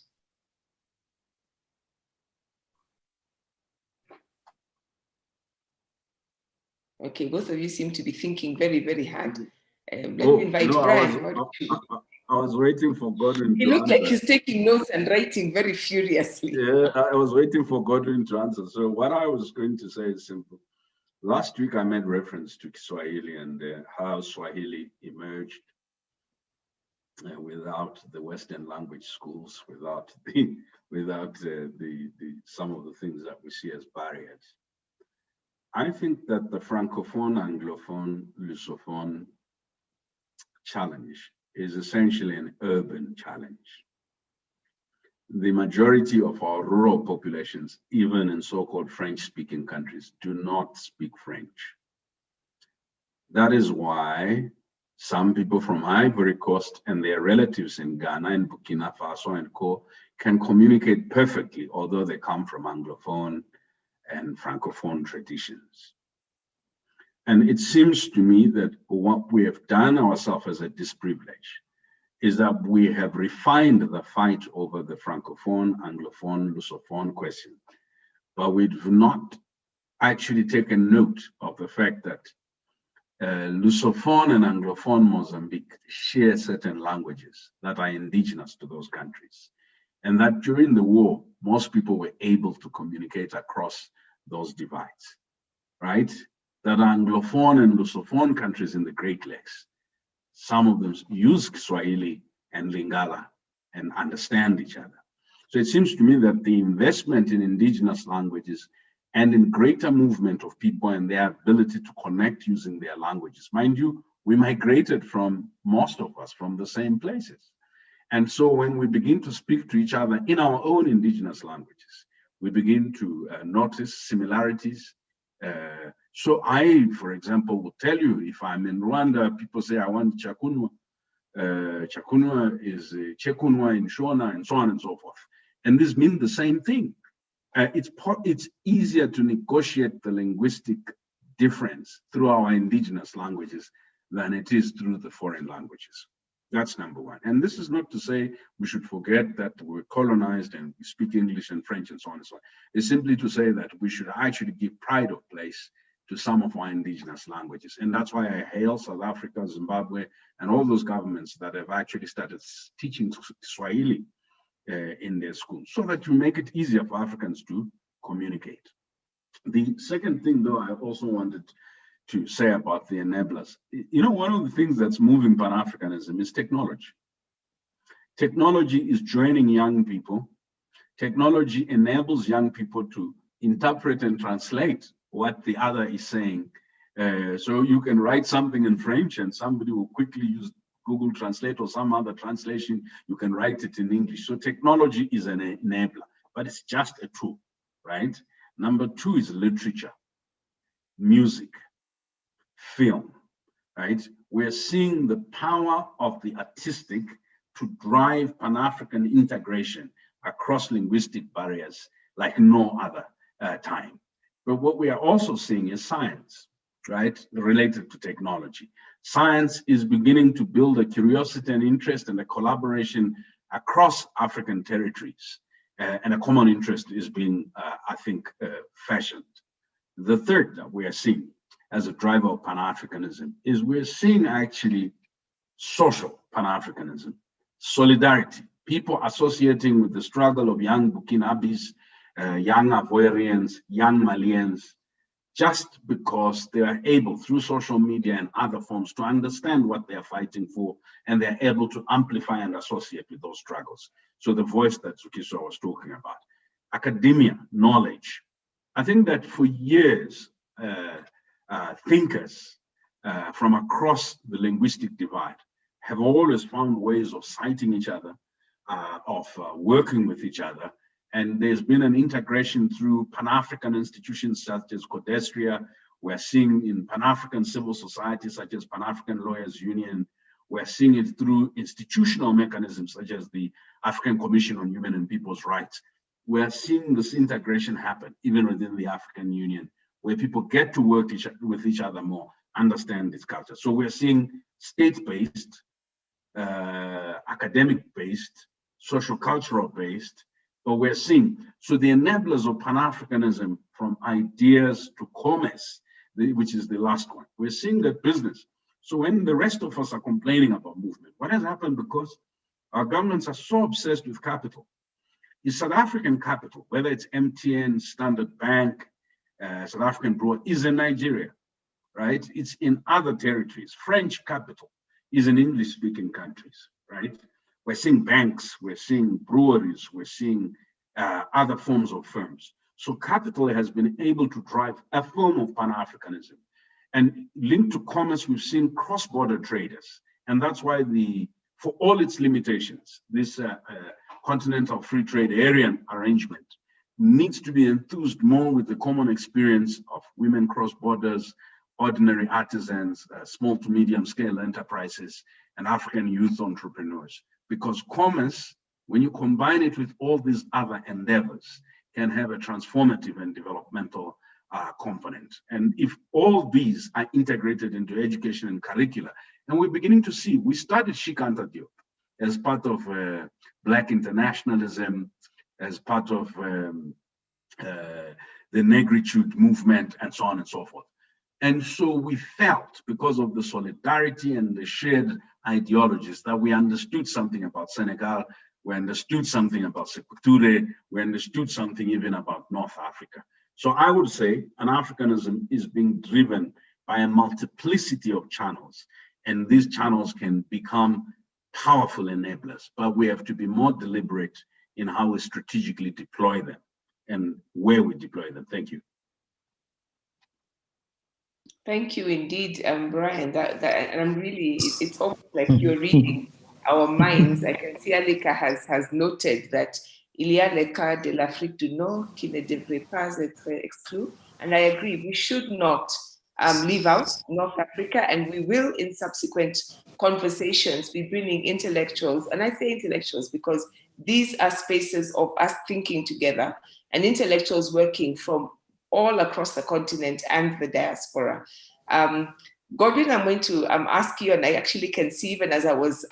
Okay, both of you seem to be thinking very, very hard. Let me invite Brian. I was waiting for Godwin He looked like he's taking notes and writing very furiously. Yeah, I was waiting for Godwin to answer. So what I was going to say is simple. Last week, I made reference to Kiswahili and how Swahili emerged without the Western language schools, without some of the things that we see as barriers. I think that the Francophone, Anglophone, Lusophone challenge is essentially an urban challenge. The majority of our rural populations, even in so-called French-speaking countries, do not speak French. That is why some people from Ivory Coast and their relatives in Ghana and Burkina Faso and Co. can communicate perfectly, although they come from Anglophone and Francophone traditions. And it seems to me that what we have done ourselves as a disprivilege is that we have refined the fight over the Francophone, Anglophone, Lusophone question, but we've not actually taken note of the fact that Lusophone and Anglophone Mozambique share certain languages that are indigenous to those countries. And that during the war, most people were able to communicate across those divides, right? That Anglophone and Lusophone countries in the Great Lakes, some of them use Swahili and Lingala and understand each other. So it seems to me that the investment in indigenous languages and in greater movement of people and their ability to connect using their languages. Mind you, we migrated from, most of us, from the same places. And so when we begin to speak to each other in our own indigenous languages, we begin to notice similarities. So I, for example, will tell you, if I'm in Rwanda, people say, I want chakunwa. Chakunwa is chekunwa in Shona, and so on and so forth. And this means the same thing. It's easier to negotiate the linguistic difference through our indigenous languages than it is through the foreign languages. That's number one. And this is not to say we should forget that we're colonized and we speak English and French and so on and so on. It's simply to say that we should actually give pride of place to some of our indigenous languages. And that's why I hail South Africa, Zimbabwe, and all those governments that have actually started teaching Swahili in their schools, so that you make it easier for Africans to communicate. The second thing, though, I also wanted to say about the enablers. You know, one of the things that's moving Pan-Africanism is technology. Technology is joining young people. Technology enables young people to interpret and translate what the other is saying. So you can write something in French and somebody will quickly use Google Translate or some other translation. You can write it in English. So technology is an enabler, but it's just a tool, right? Number two is literature, music, film, right? We're seeing the power of the artistic to drive Pan-African integration across linguistic barriers like no other time. But what we are also seeing is science, right, related to technology. Science is beginning to build a curiosity and interest and a collaboration across African territories, and a common interest is being, I think, fashioned. The third that we are seeing as a driver of Pan-Africanism is we're seeing actually social Pan-Africanism, solidarity, people associating with the struggle of young Burkinabes, young Ivorians, young Malians, just because they are able, through social media and other forms, to understand what they are fighting for, and they're able to amplify and associate with those struggles. So the voice that Zukiswa was talking about. Academia, knowledge. I think that for years, thinkers from across the linguistic divide have always found ways of citing each other, of working with each other. And there's been an integration through Pan-African institutions such as Codestria. We're seeing in Pan-African civil society such as Pan-African Lawyers Union. We're seeing it through institutional mechanisms such as the African Commission on Human and People's Rights. We're seeing this integration happen even within the African Union, where people get to work with each other more, understand this culture. So we're seeing state-based, academic-based, social-cultural-based, but we're seeing, so the enablers of Pan-Africanism, from ideas to commerce, which is the last one, we're seeing that business. So when the rest of us are complaining about movement, what has happened? Because our governments are so obsessed with capital. The South African capital, whether it's MTN, Standard Bank, South African Brewer, is in Nigeria, right? It's in other territories. French capital is in English-speaking countries, right? We're seeing banks, we're seeing breweries, we're seeing other forms of firms. So capital has been able to drive a form of Pan-Africanism. And linked to commerce, we've seen cross-border traders. And that's why for all its limitations, this continental free trade area arrangement needs to be enthused more with the common experience of women cross borders, ordinary artisans, small to medium scale enterprises, and African youth entrepreneurs. Because commerce, when you combine it with all these other endeavors, can have a transformative and developmental component. And if all these are integrated into education and curricula, and we're beginning to see, we started Shikanta Diop as part of Black internationalism, as part of the negritude movement, and so on and so forth. And so we felt, because of the solidarity and the shared ideologies, that we understood something about Senegal, we understood something about Sekou Touré, we understood something even about North Africa. So I would say Pan-Africanism is being driven by a multiplicity of channels, and these channels can become powerful enablers, but we have to be more deliberate in how we strategically deploy them and where we deploy them. Thank you. Thank you indeed, Brian. And I'm really, it's almost like you're reading our minds. I can see Alika has noted that il y a les cas de l'Afrique du Nord qui ne devraient pas être exclus. And I agree, we should not leave out North Africa, and we will in subsequent conversations be bringing intellectuals. And I say intellectuals because these are spaces of us thinking together and intellectuals working from all across the continent and the diaspora. Godwin, I'm going to ask you, and I actually can see even as I was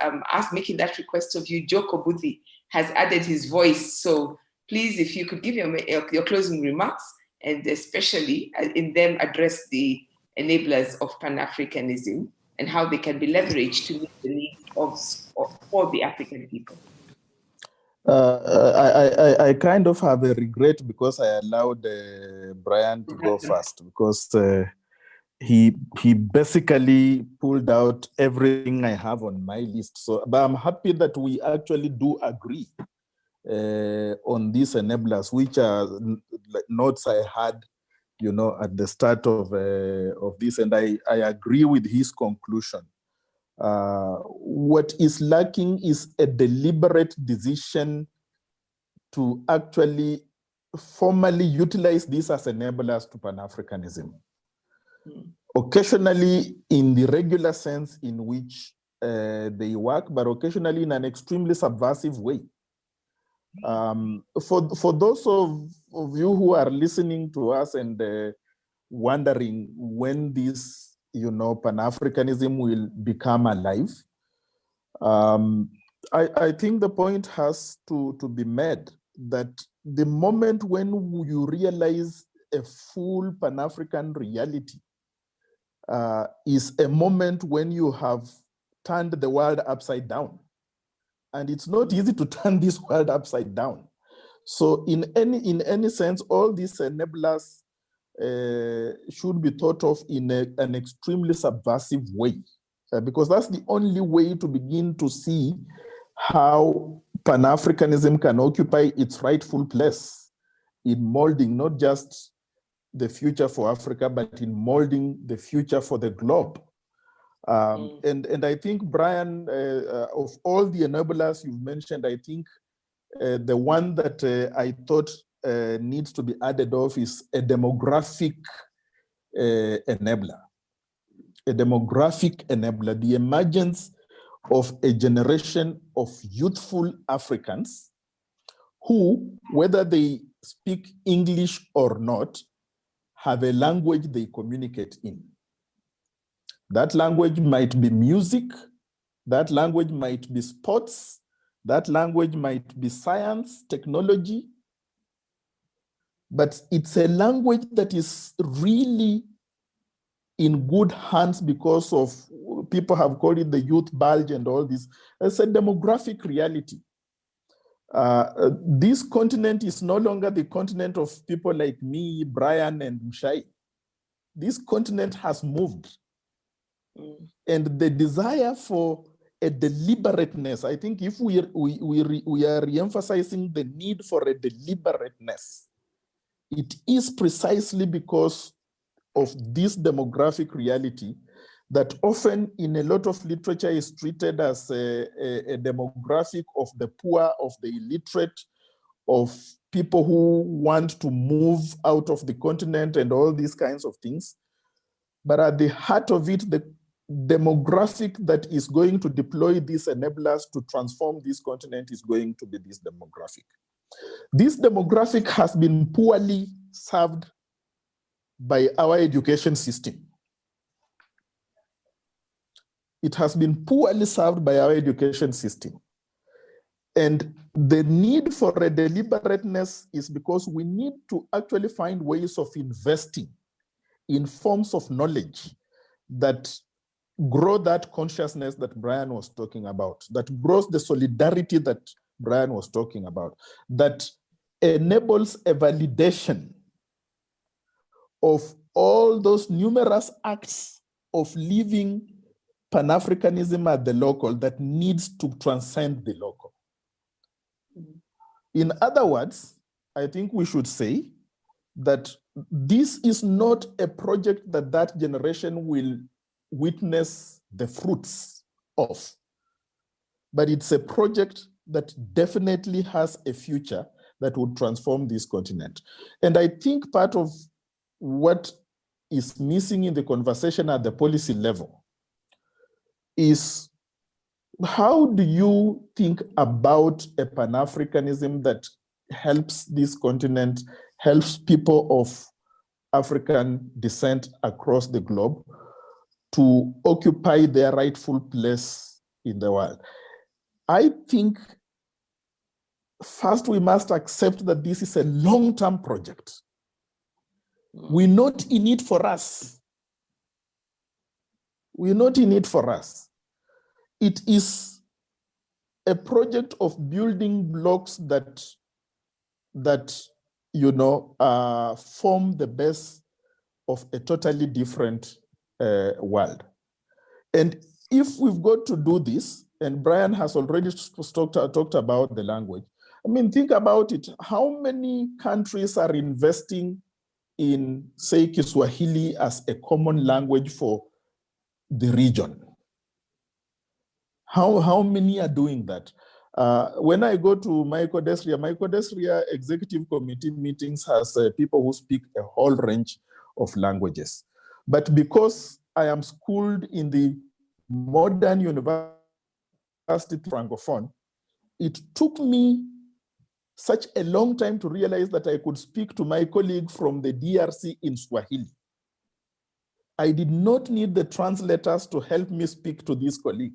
making that request of you, Joko Budhi has added his voice. So please, if you could give your closing remarks, and especially in them address the enablers of Pan-Africanism and how they can be leveraged to meet the needs for the African people. I kind of have a regret because I allowed Brian to go first, because he basically pulled out everything I have on my list. So, but I'm happy that we actually do agree on these enablers, which are notes I had, you know, at the start of this, and I agree with his conclusion. What is lacking is a deliberate decision to actually formally utilize this as enablers to Pan-Africanism. Occasionally in the regular sense in which they work, but occasionally in an extremely subversive way. For those of you who are listening to us and wondering when this, you know, Pan-Africanism will become alive, I think the point has to be made that the moment when you realize a full Pan-African reality is a moment when you have turned the world upside down. And it's not easy to turn this world upside down. So in any sense, all these enablers should be thought of in an extremely subversive way, because that's the only way to begin to see how Pan-Africanism can occupy its rightful place in molding not just the future for Africa, but in molding the future for the globe. And I think, Brian, of all the enablers you've mentioned, I think the one that I thought needs to be added of is a demographic enabler. A demographic enabler, the emergence of a generation of youthful Africans who, whether they speak English or not, have a language they communicate in. That language might be music, that language might be sports, that language might be science, technology, but it's a language that is really in good hands because of, people have called it the youth bulge and all this. It's a demographic reality. This continent is no longer the continent of people like me, Brian, and Mshai. This continent has moved. And the desire for a deliberateness, I think if we are re-emphasizing the need for a deliberateness, it is precisely because of this demographic reality that often in a lot of literature is treated as a demographic of the poor, of the illiterate, of people who want to move out of the continent and all these kinds of things. But at the heart of it, the demographic that is going to deploy these enablers to transform this continent is going to be this demographic. This demographic has been poorly served by our education system. It has been poorly served by our education system. And the need for a deliberateness is because we need to actually find ways of investing in forms of knowledge that grow that consciousness that Brian was talking about, that grows the solidarity that Brian was talking about, that enables a validation of all those numerous acts of living Pan-Africanism at the local that needs to transcend the local. In other words, I think we should say that this is not a project that that generation will witness the fruits of, but it's a project that definitely has a future that would transform this continent. And I think part of what is missing in the conversation at the policy level is, how do you think about a Pan-Africanism that helps this continent, helps people of African descent across the globe to occupy their rightful place in the world? I think first we must accept that this is a long-term project. We're not in it for us. We're not in it for us. It is a project of building blocks that form the base of a totally different world. And if we've got to do this, and Brian has already talked about the language, I mean, think about it. How many countries are investing in, say, Kiswahili as a common language for the region? How many are doing that? When I go to Mycodesria Executive Committee meetings has people who speak a whole range of languages. But because I am schooled in the modern university Francophone, it took me such a long time to realize that I could speak to my colleague from the DRC in Swahili. I did not need the translators to help me speak to this colleague.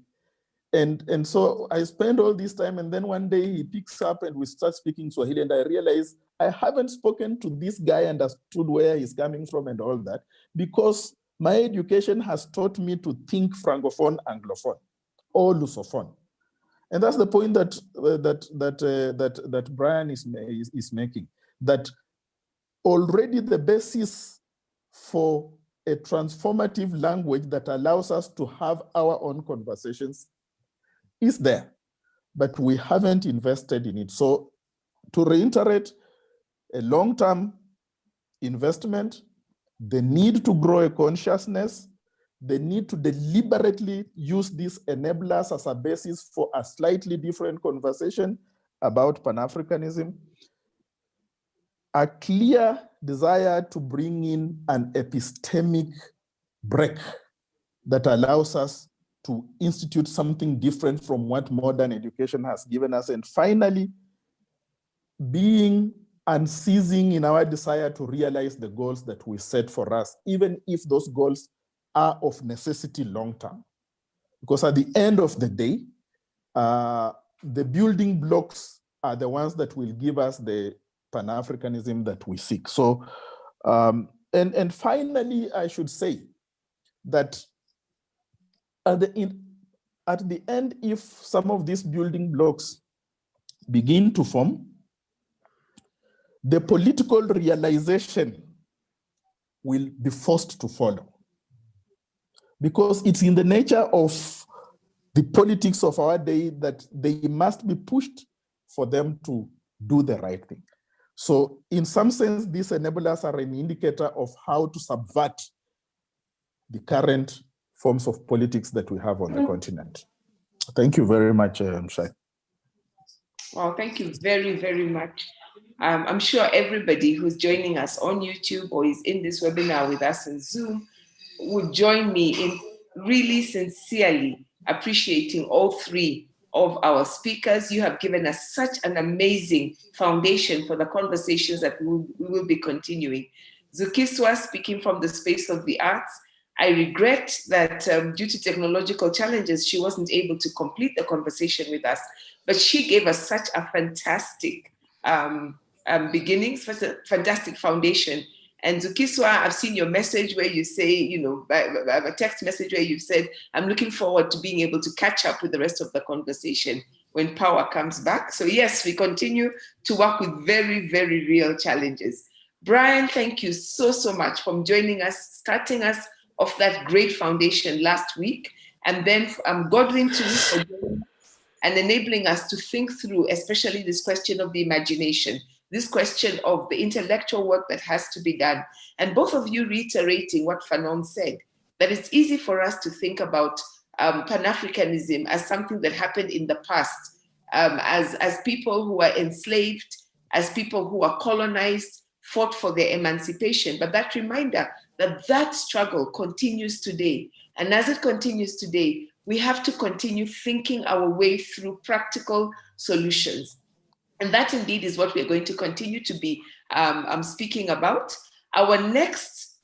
And so I spent all this time, and then one day he picks up and we start speaking Swahili, and I realized I haven't spoken to this guy, understood where he's coming from and all that, because my education has taught me to think Francophone, Anglophone, or Lusophone. And that's the point that Brian is making, that already the basis for a transformative language that allows us to have our own conversations is there, but we haven't invested in it. So to reiterate, a long-term investment, the need to grow a consciousness, the need to deliberately use these enablers as a basis for a slightly different conversation about Pan-Africanism, a clear desire to bring in an epistemic break that allows us to institute something different from what modern education has given us, and finally, being unceasing in our desire to realize the goals that we set for us, even if those goals are of necessity long-term. Because at the end of the day, the building blocks are the ones that will give us the Pan-Africanism that we seek. So, and finally, I should say that at the end, if some of these building blocks begin to form, the political realization will be forced to follow. Because it's in the nature of the politics of our day that they must be pushed for them to do the right thing. So in some sense, these enablers are an indicator of how to subvert the current forms of politics that we have on the continent. Thank you very much, Mshai. Well, thank you very, very much. I'm sure everybody who's joining us on YouTube or is in this webinar with us in Zoom would join me in really sincerely appreciating all three of our speakers. You have given us such an amazing foundation for the conversations that we will be continuing. Zukiswa, speaking from the space of the arts, I regret that due to technological challenges, she wasn't able to complete the conversation with us, but she gave us such a fantastic beginnings, such a fantastic foundation. And Zukiswa, I've seen your message where you say, you know, a text message where you've said, I'm looking forward to being able to catch up with the rest of the conversation when power comes back. So yes, we continue to work with very, very real challenges. Brian, thank you so, so much for joining us, starting us off that great foundation last week. And then Godwin too, for joining us and enabling us to think through, especially this question of the imagination. this question of the intellectual work that has to be done. And both of you reiterating what Fanon said, that it's easy for us to think about Pan-Africanism as something that happened in the past, as people who are enslaved, as people who are colonized, fought for their emancipation. But that reminder that that struggle continues today. And as it continues today, we have to continue thinking our way through practical solutions. And that indeed is what we're going to continue to be speaking about. Our next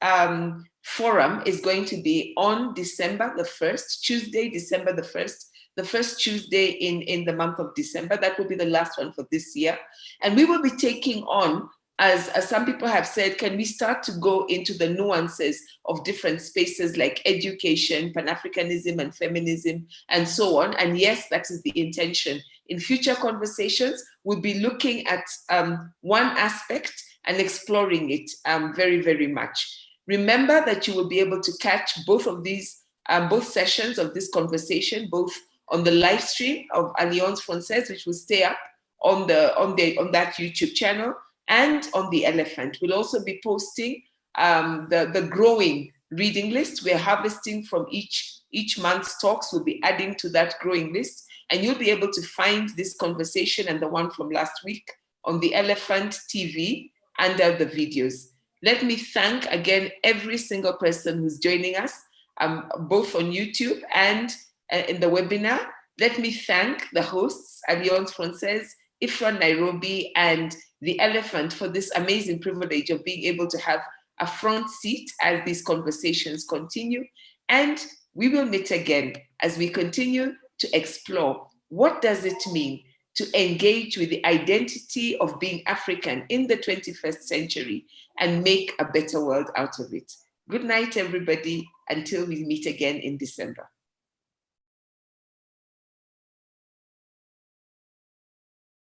forum is going to be on December the 1st, Tuesday, December the 1st, the first Tuesday in the month of December. That will be the last one for this year. And we will be taking on, as some people have said, can we start to go into the nuances of different spaces like education, Pan-Africanism and feminism, and so on. And yes, that is the intention. In future conversations, we'll be looking at one aspect and exploring it very, very much. Remember that you will be able to catch both of these, both sessions of this conversation, both on the live stream of Alliance Française, which will stay up on that YouTube channel, and on the Elephant. We'll also be posting the growing reading list. We're harvesting from each month's talks. We'll be adding to that growing list, and you'll be able to find this conversation and the one from last week on the Elephant TV under the videos. Let me thank again every single person who's joining us, both on YouTube and in the webinar. Let me thank the hosts, Alliance Française, IFRA Nairobi, and the Elephant, for this amazing privilege of being able to have a front seat as these conversations continue. And we will meet again as we continue to explore what does it mean to engage with the identity of being African in the 21st century and make a better world out of it. Good night, everybody, until we meet again in December.